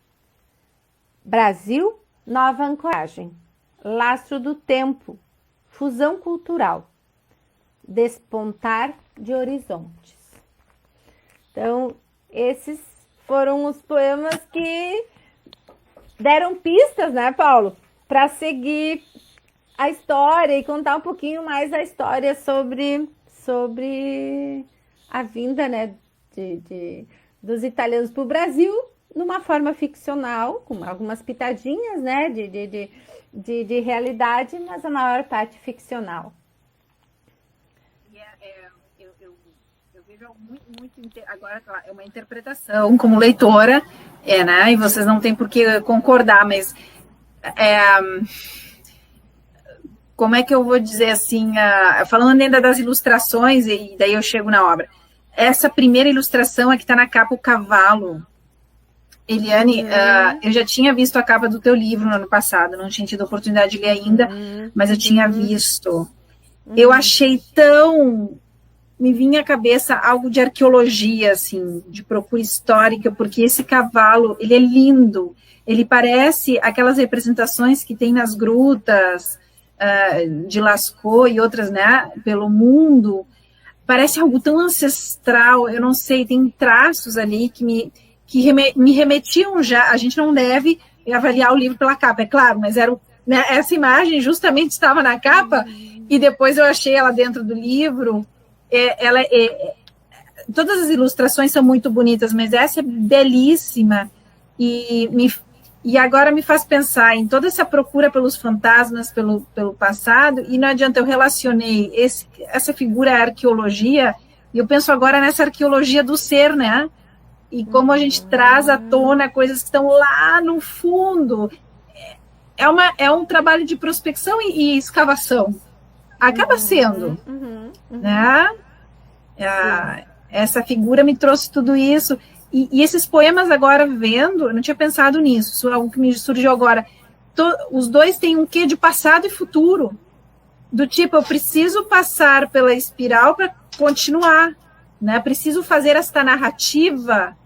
Brasil, nova ancoragem. Lastro do tempo, fusão cultural. Despontar de horizontes. Então, esses foram os poemas que deram pistas, né, Paulo? Para seguir a história e contar um pouquinho mais a história sobre a vinda, né, dos italianos para o Brasil, numa forma ficcional, com algumas pitadinhas, né, de realidade, mas a maior parte ficcional. Eu vejo muito agora é uma interpretação como leitora, né, e vocês não têm por que concordar, mas como é que eu vou dizer assim, falando ainda das ilustrações, e daí eu chego na obra. Essa primeira ilustração é que está na capa, o cavalo. Eliane, eu já tinha visto a capa do teu livro no ano passado, não tinha tido a oportunidade de ler ainda, mas eu tinha visto. Eu achei me vinha à cabeça algo de arqueologia, assim, de procura histórica, porque esse cavalo, ele é lindo, ele parece aquelas representações que tem nas grutas, de Lascaux e outras, né, pelo mundo, parece algo tão ancestral, eu não sei, tem traços ali que me remetiam já. A gente não deve avaliar o livro pela capa, é claro, mas né, essa imagem justamente estava na capa, e depois eu achei ela dentro do livro. Todas as ilustrações são muito bonitas, mas essa é belíssima, e agora me faz pensar em toda essa procura pelos fantasmas, pelo passado, e não adianta, eu relacionei essa figura à arqueologia, e eu penso agora nessa arqueologia do ser, né? E como a gente traz à tona coisas que estão lá no fundo. É um trabalho de prospecção e escavação. Acaba sendo, né? Essa figura me trouxe tudo isso. E esses poemas agora vendo, eu não tinha pensado nisso, isso é algo que me surgiu agora. Os dois têm um quê de passado e futuro. Do tipo, eu preciso passar pela espiral para continuar, né? Preciso fazer esta narrativa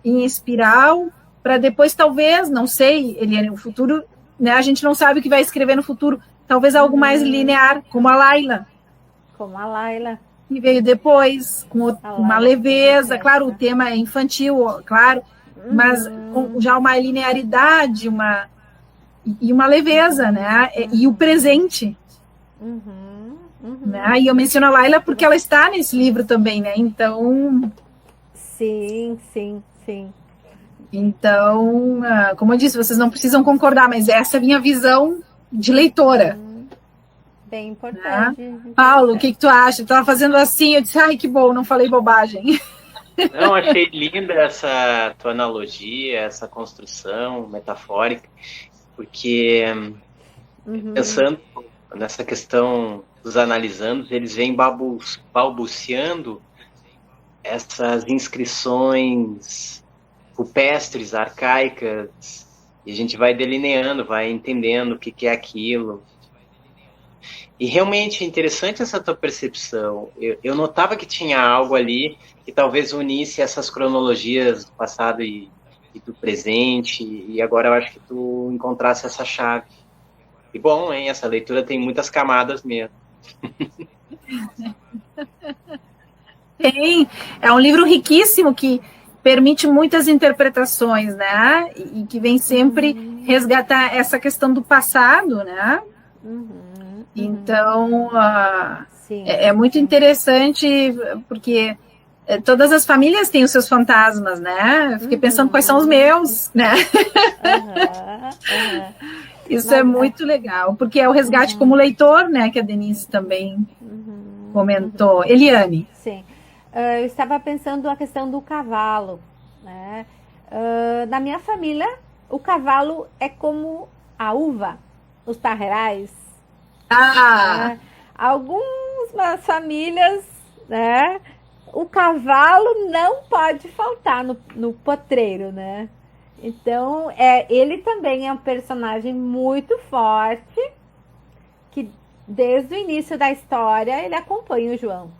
em espiral para depois, talvez, não sei, Eliane, o futuro, né? A gente não sabe o que vai escrever no futuro. Talvez algo mais linear, como a Laila. E veio depois, com uma leveza, claro, o tema é infantil, claro, mas com já uma linearidade, e uma leveza, né? E o presente. Né? E eu menciono a Laila porque ela está nesse livro também, né? Então... Sim. Então, como eu disse, vocês não precisam concordar, mas essa é a minha visão de leitora. Bem importante. Paulo, o que tu acha? Eu estava fazendo assim, eu disse, ai, que bom, não falei bobagem. Não, achei linda essa tua analogia, essa construção metafórica, porque pensando nessa questão dos analisandos, eles vêm balbuciando essas inscrições rupestres, arcaicas, e a gente vai delineando, vai entendendo o que é aquilo. E realmente é interessante essa tua percepção. Eu notava que tinha algo ali que talvez unisse essas cronologias do passado e do presente, e agora eu acho que tu encontrasse essa chave. E bom, hein? Essa leitura tem muitas camadas mesmo. Tem, é um livro riquíssimo que permite muitas interpretações, né? E que vem sempre resgatar essa questão do passado, né? Então, é muito interessante, porque todas as famílias têm os seus fantasmas, né? Eu fiquei pensando quais são os meus, né? Isso é muito legal, porque é o resgate como leitor, né? Que a Denise também comentou. Eliane. Sim. Eu estava pensando a questão do cavalo, né? Na minha família, o cavalo é como a uva, os parreirais. Né? Algumas famílias, né? O cavalo não pode faltar no potreiro, né? Então, ele também é um personagem muito forte, que desde o início da história ele acompanha o João,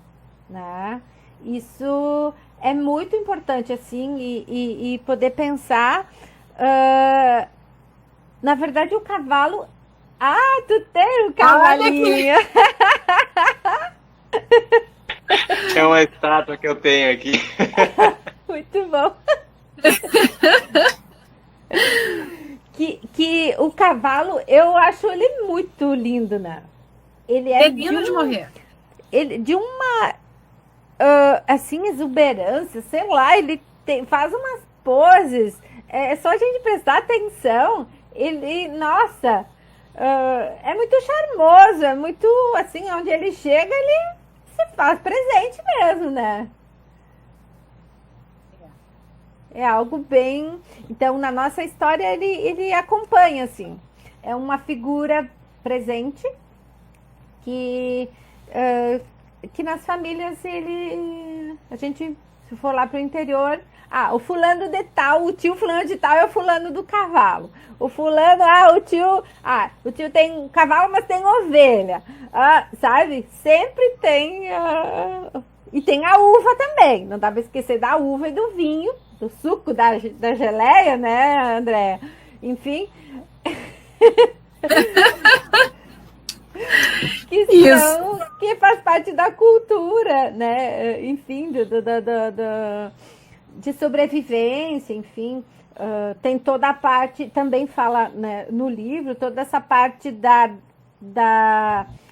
né? Isso é muito importante, assim, e poder pensar. Na verdade, o cavalo. Ah, tu tem um cavalinho! É uma estátua que eu tenho aqui. Muito bom. que o cavalo, eu acho ele muito lindo, né? Ele é lindo de morrer. Ele de uma assim, exuberância, sei lá, ele faz umas poses. É só a gente prestar atenção. Ele, nossa, é muito charmoso, é muito assim, onde ele chega, ele se faz presente mesmo, né? É algo bem... Então, na nossa história, ele acompanha, assim. É uma figura presente que nas famílias, a gente, se for lá pro interior... o fulano de tal, o tio fulano de tal é o fulano do cavalo. O fulano, o tio tem cavalo, mas tem ovelha. Sabe? Sempre tem... E tem a uva também. Não dá pra esquecer da uva e do vinho, do suco, da geleia, né, André? Enfim. Que faz parte da cultura, né? Enfim, de sobrevivência, enfim. Tem toda a parte, também fala, né, no livro, toda essa parte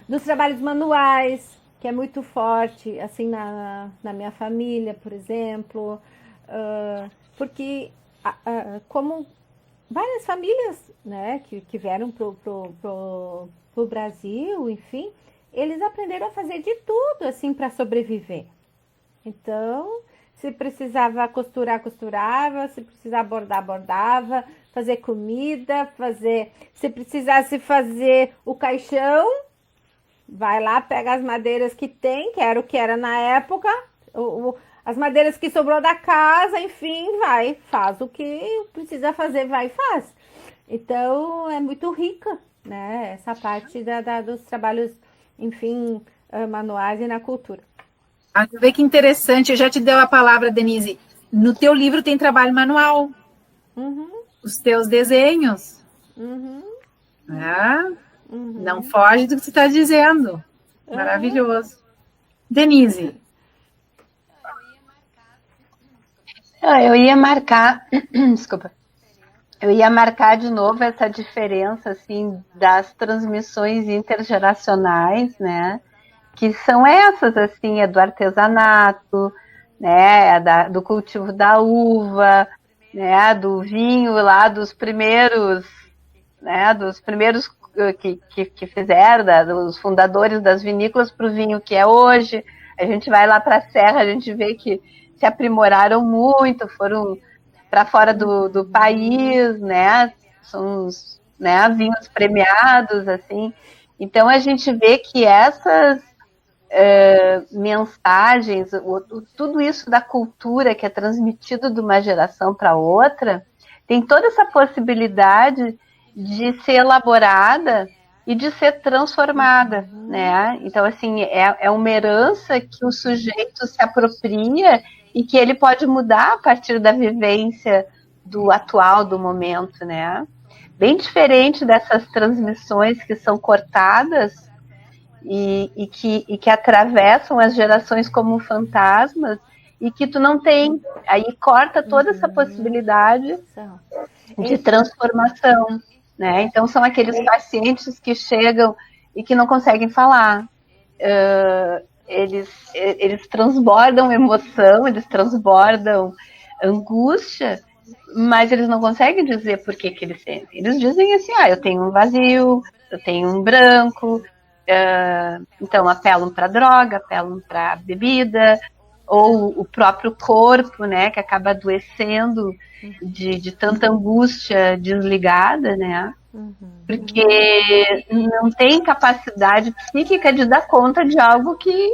dos trabalhos manuais, que é muito forte, assim, na minha família, por exemplo, porque como várias famílias, né, que vieram pro Brasil, enfim, eles aprenderam a fazer de tudo, assim, para sobreviver. Então, se precisava costurar, costurava, se precisava bordar, bordava, fazer comida, se precisasse fazer o caixão, vai lá, pega as madeiras que tem, que era o que era na época, as madeiras que sobrou da casa, enfim, faz o que precisa fazer, vai e faz. Então, é muito rica, né, essa parte dos trabalhos, enfim, manuais e na cultura. Vê que interessante, eu já te deu a palavra, Denise. No teu livro tem trabalho manual. Uhum. Os teus desenhos. Uhum. Não foge do que você está dizendo. Maravilhoso. Denise. Eu ia marcar, desculpa, eu ia marcar de novo essa diferença, assim, das transmissões intergeracionais, né, que são essas, assim, do artesanato, né, do cultivo da uva, né, do vinho lá dos primeiros, né, que fizeram, dos fundadores das vinícolas para o vinho que é hoje. A gente vai lá para a Serra, a gente vê que se aprimoraram muito, foram para fora do país, né? São os, né, vinhos premiados, assim. Então a gente vê que essas mensagens, tudo isso da cultura que é transmitido de uma geração para outra, tem toda essa possibilidade de ser elaborada e de ser transformada, né? Então, assim, é uma herança que o sujeito se apropria e que ele pode mudar a partir da vivência do atual, do momento, né? Bem diferente dessas transmissões que são cortadas e que atravessam as gerações como fantasmas e que tu não tem, aí corta toda essa possibilidade de transformação, né? Então são aqueles pacientes que chegam e que não conseguem falar, eles transbordam emoção, eles transbordam angústia, mas eles não conseguem dizer por que eles sentem. Eles dizem assim, eu tenho um vazio, eu tenho um branco, então apelam para droga, apelam para bebida, ou o próprio corpo, né, que acaba adoecendo de tanta angústia desligada, né, porque não tem capacidade psíquica de dar conta de algo que,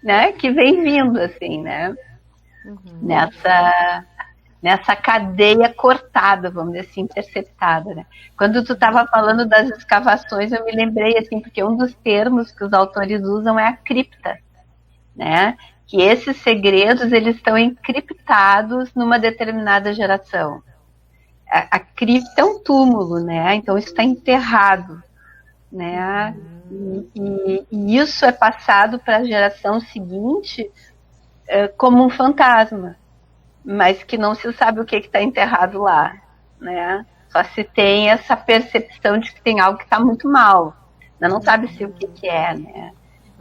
né, que vem vindo, assim, né, nessa cadeia cortada, vamos dizer assim, interceptada, né. Quando tu estava falando das escavações, eu me lembrei, assim, porque um dos termos que os autores usam é a cripta, né, que esses segredos, eles estão encriptados numa determinada geração. A cripta é um túmulo, né, então isso está enterrado, né, e isso é passado para a geração seguinte como um fantasma, mas que não se sabe o que está enterrado lá, né? Só se tem essa percepção de que tem algo que está muito mal, não sabe se o que é, né?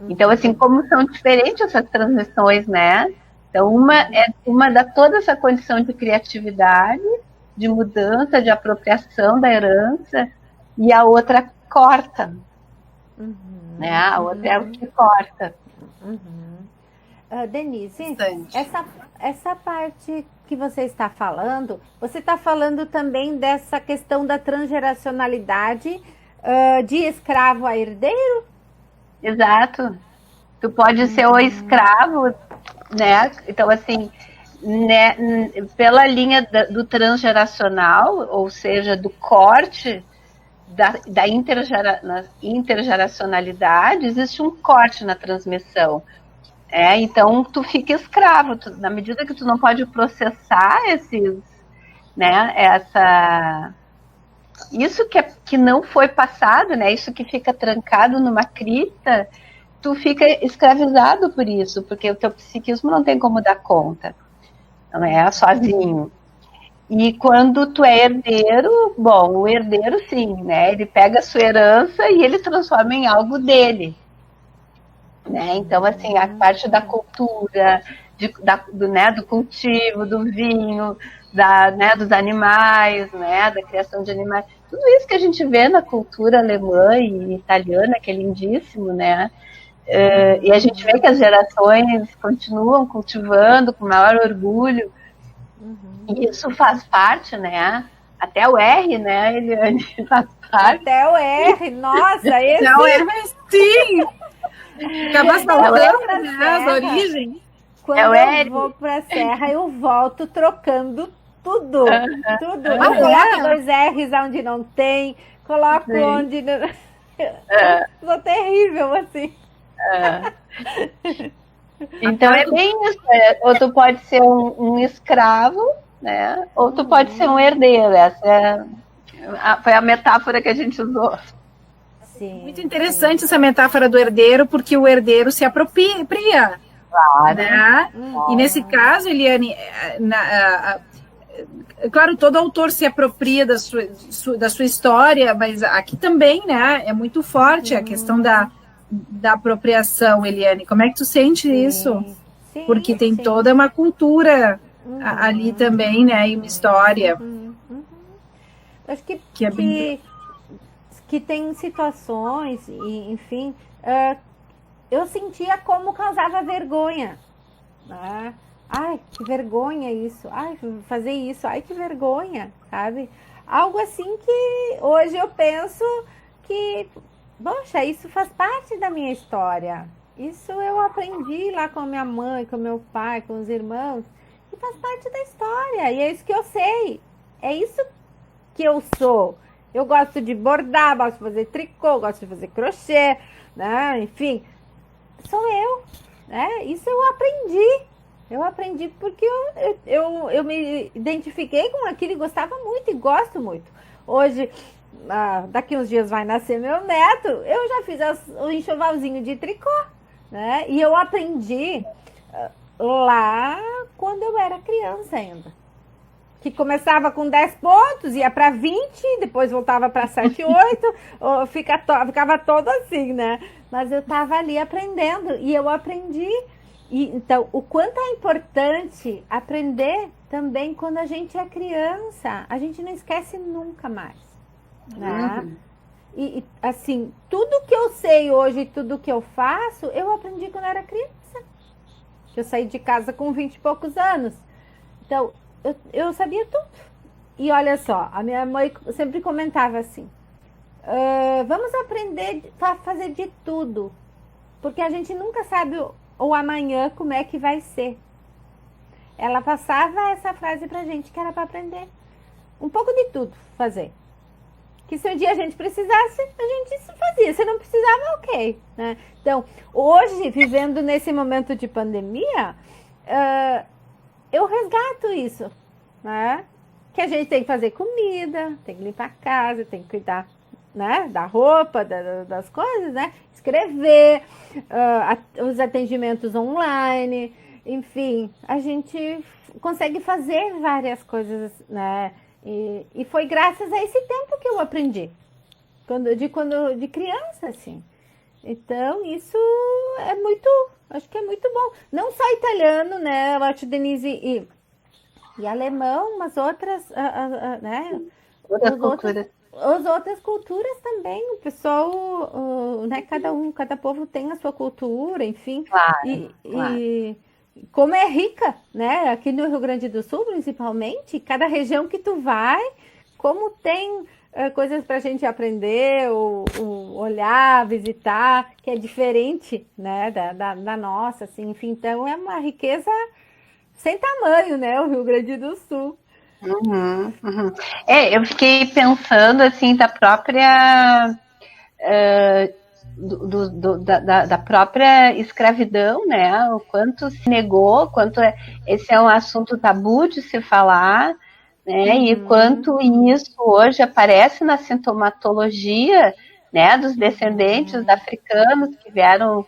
Então, assim, como são diferentes essas transmissões, né? Então, uma dá toda essa condição de criatividade, de mudança, de apropriação da herança, e a outra corta, né? A outra é o que corta. Denise, essa parte que você está falando também dessa questão da transgeracionalidade de escravo a herdeiro? Exato. Tu pode ser o escravo, né? Então, assim, né, pela linha do transgeracional, ou seja, do corte da intergeracionalidade, existe um corte na transmissão. Então tu fica escravo, na medida que tu não pode processar esses, né, isso que não foi passado, né, isso que fica trancado numa cripta, tu fica escravizado por isso, porque o teu psiquismo não tem como dar conta, não é sozinho. E quando tu é herdeiro, bom, o herdeiro sim, né, ele pega a sua herança e ele transforma em algo dele. Né? Então, assim, a parte da cultura, do cultivo, do vinho, né, dos animais, né, da criação de animais, tudo isso que a gente vê na cultura alemã e italiana, que é lindíssimo, né? E a gente vê que as gerações continuam cultivando com maior orgulho, e isso faz parte, né? Até o R, né, Eliane, faz parte. Até o R, nossa, esse... Até o R, sim! Acaba saltando, né, as origens. Quando eu vou pra serra, eu volto trocando tudo. Tudo. Eu coloco 2 R's onde não tem, coloco onde... Sou terrível, assim. Então é bem isso. Ou tu pode ser um escravo, né? Ou tu pode ser um herdeiro. Essa foi a metáfora que a gente usou. Sim, muito interessante essa metáfora do herdeiro, porque o herdeiro se apropria. Claro. Né? E nesse caso, Eliane, claro, todo autor se apropria da sua história, mas aqui também, né, é muito forte a questão da apropriação, Eliane. Como é que tu sente isso? Sim, porque tem toda uma cultura ali também, né, e uma história. Acho que é bem... que tem situações, e, enfim, eu sentia como causava vergonha. Né? Ai, que vergonha isso. Ai, fazer isso. Ai, que vergonha, sabe? Algo assim que hoje eu penso que, poxa, isso faz parte da minha história. Isso eu aprendi lá com a minha mãe, com meu pai, com os irmãos, que faz parte da história. E é isso que eu sei. É isso que eu sou. Eu gosto de bordar, gosto de fazer tricô, gosto de fazer crochê, né? Enfim, sou eu, né? Isso eu aprendi. Eu aprendi porque eu me identifiquei com aquilo e gostava muito e gosto muito. Hoje, daqui uns dias vai nascer meu neto, eu já fiz o enxovalzinho de tricô, né? E eu aprendi lá quando eu era criança ainda. Que começava com 10 pontos, ia para 20, depois voltava para 7, 8, ficava todo assim, né? Mas eu estava ali aprendendo, e eu aprendi. E, então, o quanto é importante aprender também quando a gente é criança. A gente não esquece nunca mais, né? assim, tudo que eu sei hoje, tudo que eu faço, eu aprendi quando eu era criança. Eu saí de casa com 20 e poucos anos. Então, eu sabia tudo. E olha só, a minha mãe sempre comentava assim, vamos aprender a fazer de tudo, porque a gente nunca sabe o amanhã como é que vai ser. Ela passava essa frase pra gente, que era para aprender um pouco de tudo, fazer. Que se um dia a gente precisasse, a gente fazia. Se não precisava, ok. Né? Então, hoje, vivendo nesse momento de pandemia, eu resgato isso. Né? Que a gente tem que fazer comida, tem que limpar a casa, tem que cuidar, né, da roupa, das coisas, né? Escrever, os atendimentos online, enfim, a gente consegue fazer várias coisas, né? E foi graças a esse tempo que eu aprendi, de criança, assim. Então, isso acho que é muito bom. Não só italiano, né? Eu acho, Denise, e alemão, mas outras, né? Outras culturas. As outras culturas também, o pessoal, né? Cada povo tem a sua cultura, enfim. Claro, e como é rica, né? Aqui no Rio Grande do Sul, principalmente, cada região que tu vai, como tem coisas para a gente aprender, ou olhar, visitar, que é diferente, né? Da nossa, assim, enfim. Então, é uma riqueza sem tamanho, né? O Rio Grande do Sul. Uhum. Eu fiquei pensando, assim, da própria... da própria escravidão, né? O quanto se negou, esse é um assunto tabu de se falar, né? E quanto isso hoje aparece na sintomatologia, né? Dos descendentes africanos que vieram,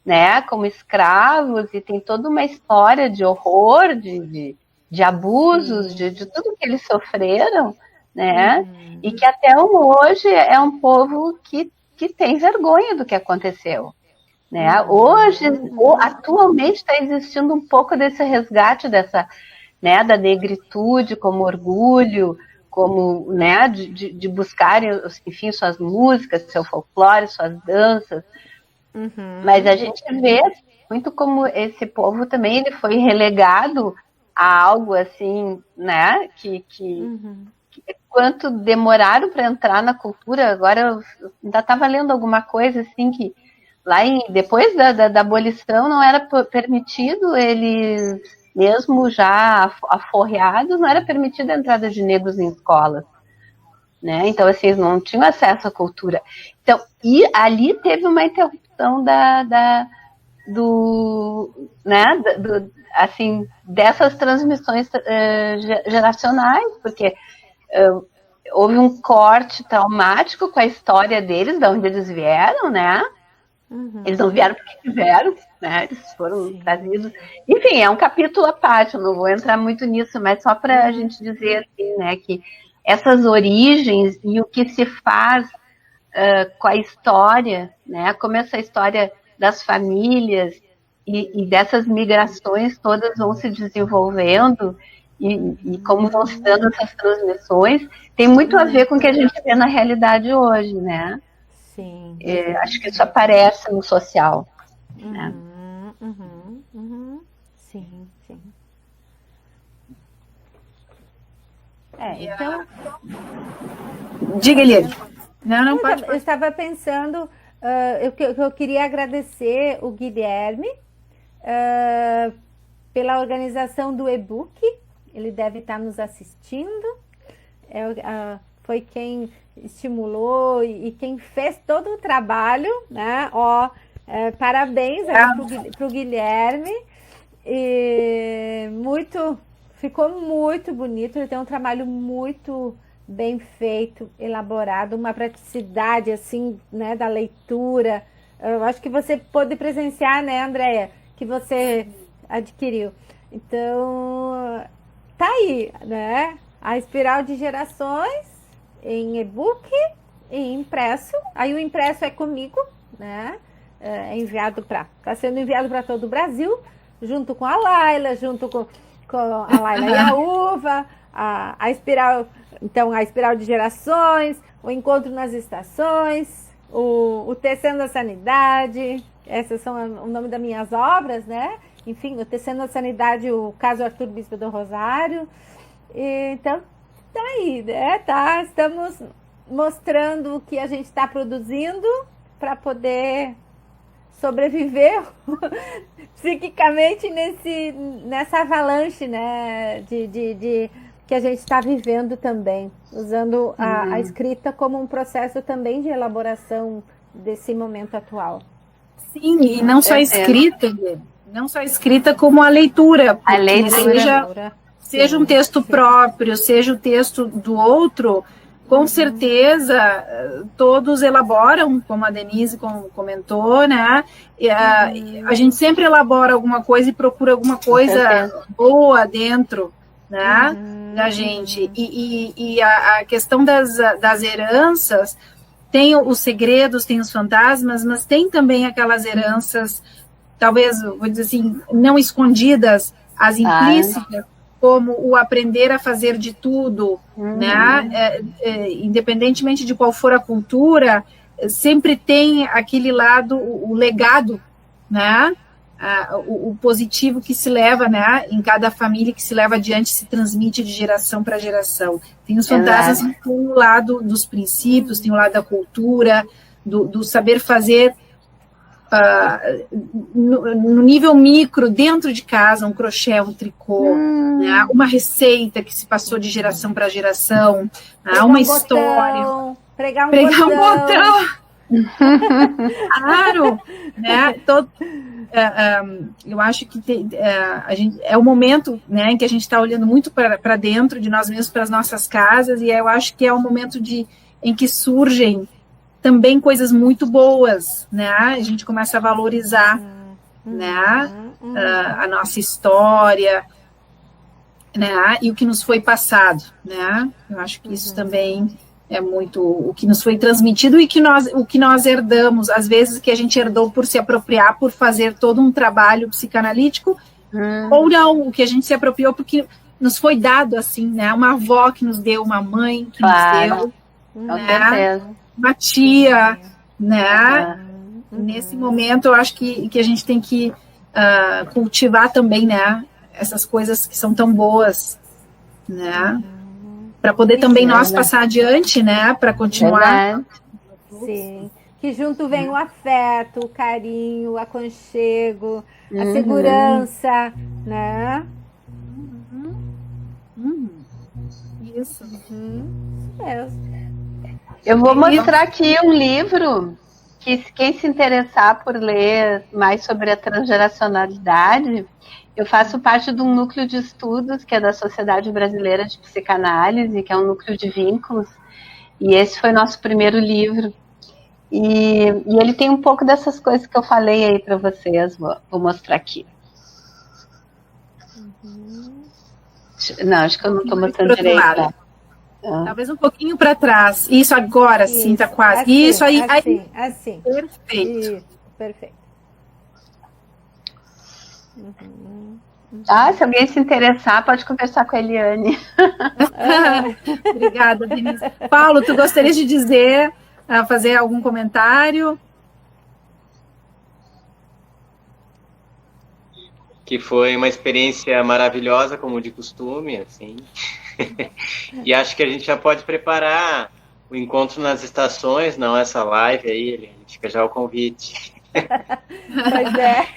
né? Como escravos, e tem toda uma história de horror, de abusos, de tudo que eles sofreram, né? E que até hoje é um povo que tem vergonha do que aconteceu, né? Hoje, atualmente, está existindo um pouco desse resgate né, da negritude como orgulho, como, né, de buscarem, enfim, suas músicas, seu folclore, suas danças. Mas a gente vê muito como esse povo também ele foi relegado a algo assim, né, que quanto demoraram para entrar na cultura. Agora eu ainda estava lendo alguma coisa assim que lá depois da abolição não era permitido, eles mesmo já aforreados, não era permitida a entrada de negros em escolas, né? Então assim, eles não tinham acesso à cultura. Então, e ali teve uma interrupção assim, dessas transmissões geracionais, porque houve um corte traumático com a história deles, de onde eles vieram, né? Eles não vieram porque quiseram, né? Eles foram trazidos. Enfim, é um capítulo à parte, eu não vou entrar muito nisso, mas só para a gente dizer assim, né, que essas origens e o que se faz com a história, né? Como essa história das famílias e dessas migrações todas vão se desenvolvendo e como vão se dando essas transmissões, tem muito a ver com o que a gente vê na realidade hoje, né? Sim. Acho que isso aparece no social. Né? Sim. Então... Diga, Eliane. Não pode. Eu estava pensando, eu queria agradecer o Guilherme pela organização do e-book. Ele deve estar nos assistindo. Foi quem estimulou e quem fez todo o trabalho, né? Parabéns para o Guilherme. E ficou muito bonito. Ele tem um trabalho muito bem feito, elaborado, uma praticidade assim, né, da leitura. Eu acho que você pôde presenciar, né, Andréia, que você adquiriu. Então, tá aí, né? A Espiral de Gerações em e-book e impresso. Aí o impresso é comigo, né? Está sendo enviado para todo o Brasil, junto com a Laila, junto com com a Laila e a Uva, a espiral, então a espiral de gerações, o encontro nas estações, o Tecendo a Sanidade, essas são o nome das minhas obras, né? Enfim, o Tecendo a Sanidade, o caso Arthur Bispo do Rosário. Então, tá aí, né? Estamos mostrando o que a gente está produzindo para poder sobreviver psiquicamente nessa avalanche, né, de que a gente está vivendo também, usando a escrita como um processo também de elaboração desse momento atual. Sim, e não só escrita como a leitura. A leitura. Seja um texto próprio, seja o texto do outro, com certeza todos elaboram, como a Denise comentou, né? A gente sempre elabora alguma coisa e procura alguma coisa boa dentro, né, da gente. E a questão das heranças, tem os segredos, tem os fantasmas, mas tem também aquelas heranças, talvez, vou dizer assim, não escondidas, as implícitas, como o aprender a fazer de tudo, né? Independentemente de qual for a cultura, sempre tem aquele lado, o legado, né? O positivo que se leva, né? Em cada família que se leva adiante, se transmite de geração para geração. Tem os fantasmas que tem o lado dos princípios, tem o lado da cultura, do saber fazer no nível micro, dentro de casa, um crochê, um tricô, né? Uma receita que se passou de geração para geração, uma história. Pregar um botão. Claro, né? Eu acho que a gente, é o momento, né, em que a gente está olhando muito para dentro de nós mesmos, para as nossas casas, e eu acho que é o momento em que surgem também coisas muito boas, né? A gente começa a valorizar, né? A nossa história, né? E o que nos foi passado, né? Eu acho que isso também é muito o que nos foi transmitido e o que nós herdamos, às vezes que a gente herdou por se apropriar, por fazer todo um trabalho psicanalítico, ou não, o que a gente se apropriou porque nos foi dado assim, né? Uma avó que nos deu, uma mãe que nos deu, né? Uma tia, né? Nesse momento, eu acho que a gente tem que cultivar também, né? Essas coisas que são tão boas, né? Para poder também nós passar adiante, né? Para continuar. Sim. Que junto vem o afeto, o carinho, o aconchego, a segurança, né? Isso. Eu vou mostrar aqui um livro que quem se interessar por ler mais sobre a transgeracionalidade, eu faço parte de um núcleo de estudos que é da Sociedade Brasileira de Psicanálise, que é um núcleo de vínculos, e esse foi nosso primeiro livro. E ele tem um pouco dessas coisas que eu falei aí para vocês, vou mostrar aqui. Não, acho que eu não estou mostrando direito. Talvez um pouquinho para trás. Isso agora, sim, tá quase. Assim, isso aí. Assim. Perfeito. Isso, perfeito. Se alguém se interessar, pode conversar com a Eliane. Obrigada, Denise. Paulo, tu gostaria de dizer, fazer algum comentário? Que foi uma experiência maravilhosa, como de costume, assim. E acho que a gente já pode preparar o encontro nas estações, não essa live aí, fica já o convite. Pois é.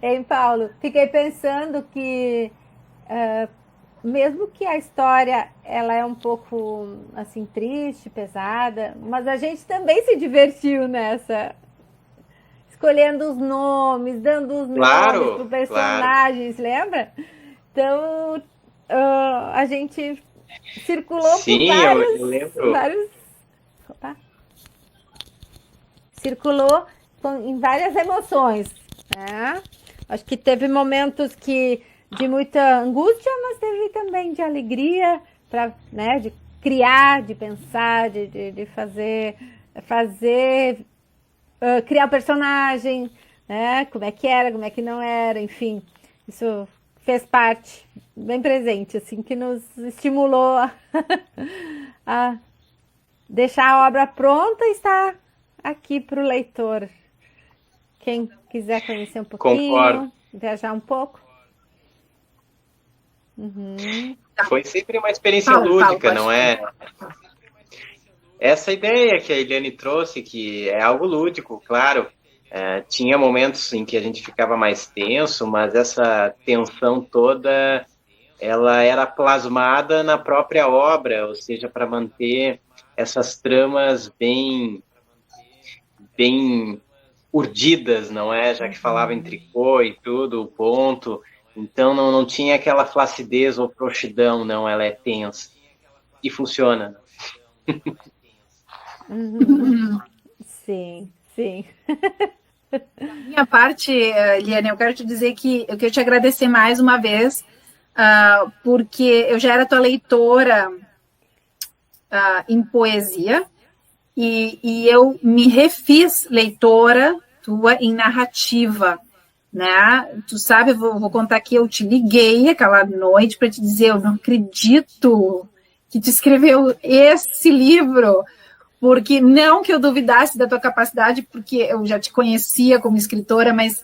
Hein, Paulo? Fiquei pensando que mesmo que a história ela é um pouco assim triste, pesada, mas a gente também se divertiu nessa, escolhendo os nomes, dando os nomes para os personagens, lembra? Então a gente circulou por vários circulou em várias emoções, né? Acho que teve momentos de muita angústia, mas teve também de alegria, né, de criar, de pensar, de fazer criar o personagem, né? Como é que era, como é que não era, enfim. Isso fez parte, bem presente, assim, que nos estimulou a deixar a obra pronta e estar aqui para o leitor. Quem quiser conhecer um pouquinho, Concordo. viajar um pouco. Uhum. Foi sempre uma experiência lúdica, não é? Essa ideia que a Eliane trouxe, que é algo lúdico, claro. Tinha momentos em que a gente ficava mais tenso, mas essa tensão toda, ela era plasmada na própria obra, ou seja, para manter essas tramas bem urdidas, não é? Já que falava em tricô e tudo, o ponto. Então não tinha aquela flacidez ou frouxidão, não, ela é tensa. E funciona. Sim, sim. Da minha parte, Eliane, eu quero te dizer que eu quero te agradecer mais uma vez, porque eu já era tua leitora em poesia, e eu me refiz leitora tua em narrativa, né? Tu sabe, vou contar aqui, eu te liguei aquela noite para te dizer, eu não acredito que tu escreveu esse livro, porque não que eu duvidasse da tua capacidade, porque eu já te conhecia como escritora, mas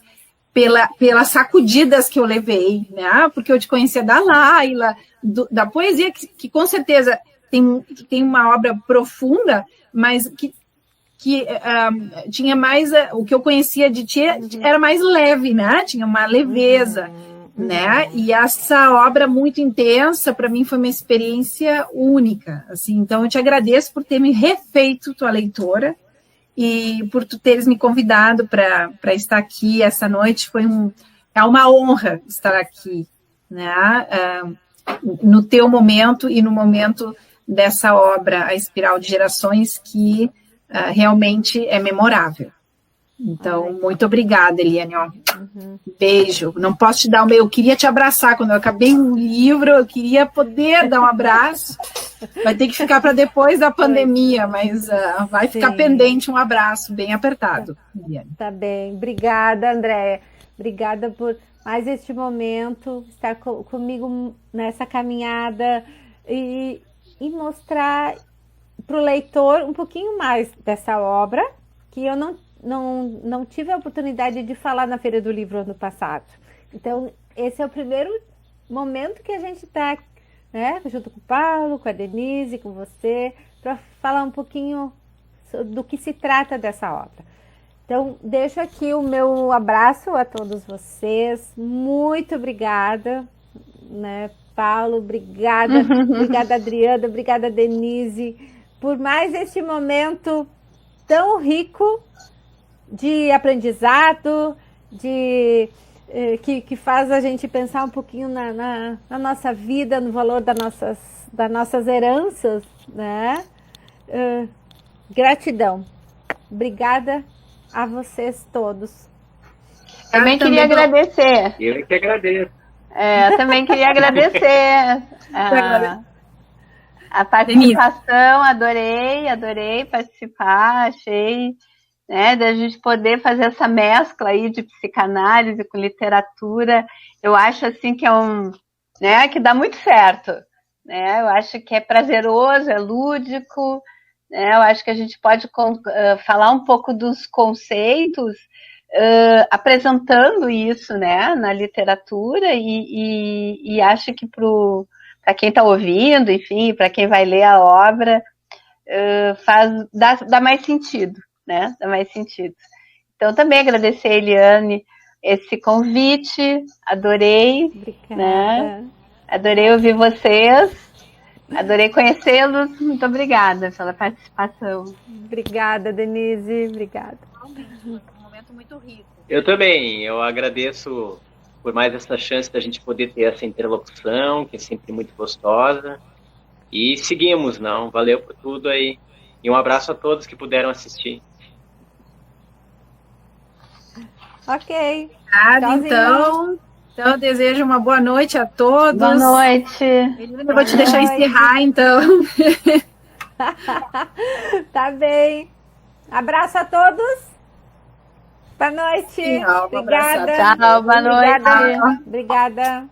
pelas sacudidas que eu levei, né? Porque eu te conhecia da Laila, da poesia, que com certeza tem uma obra profunda, mas que tinha mais, o que eu conhecia de ti era mais leve, né? Tinha uma leveza, né? E essa obra muito intensa, para mim, foi uma experiência única, assim. Então, eu te agradeço por ter me refeito tua leitora e por tu teres me convidado para estar aqui essa noite. É uma honra estar aqui, né? No teu momento e no momento dessa obra, A Espiral de Gerações, que realmente é memorável. Então, muito obrigada, Eliane. Beijo. Não posso te dar eu queria te abraçar quando eu acabei o livro, eu queria poder dar um abraço. Vai ter que ficar para depois da pandemia, mas vai ficar pendente um abraço bem apertado, Eliane. Tá bem. Obrigada, Andréia. Obrigada por mais este momento, estar comigo nessa caminhada e mostrar para o leitor um pouquinho mais dessa obra, que eu não tive a oportunidade de falar na Feira do Livro ano passado. Então, esse é o primeiro momento que a gente está, né, junto com o Paulo, com a Denise, com você, para falar um pouquinho do que se trata dessa obra. Então, deixo aqui o meu abraço a todos vocês. Muito obrigada, né, Paulo, obrigada. Obrigada, Adriana, obrigada, Denise, por mais este momento tão rico de aprendizado, que faz a gente pensar um pouquinho na nossa vida, no valor das nossas heranças, né? Gratidão. Obrigada a vocês todos. Também queria agradecer. Eu que agradeço. Também queria agradecer a participação, adorei participar, achei, né, da gente poder fazer essa mescla aí de psicanálise com literatura, eu acho assim que né, que dá muito certo, né, eu acho que é prazeroso, é lúdico, né, eu acho que a gente pode falar um pouco dos conceitos, apresentando isso, né, na literatura e acho que para quem está ouvindo, enfim, para quem vai ler a obra, dá mais sentido, né? Dá mais sentido. Então, também agradecer a Eliane esse convite, adorei, né? Adorei ouvir vocês, adorei conhecê-los, muito obrigada pela participação. Obrigada, Denise, obrigada. Um momento muito rico. Eu também, eu agradeço por mais essa chance da gente poder ter essa interlocução, que é sempre muito gostosa. E seguimos, não? Valeu por tudo aí. E um abraço a todos que puderam assistir. Ok. Então, eu desejo uma boa noite a todos. Boa noite. Eu vou te deixar encerrar, então. Tá bem. Abraço a todos. Boa noite. Tchau, obrigada. Tchau, boa noite. Obrigada.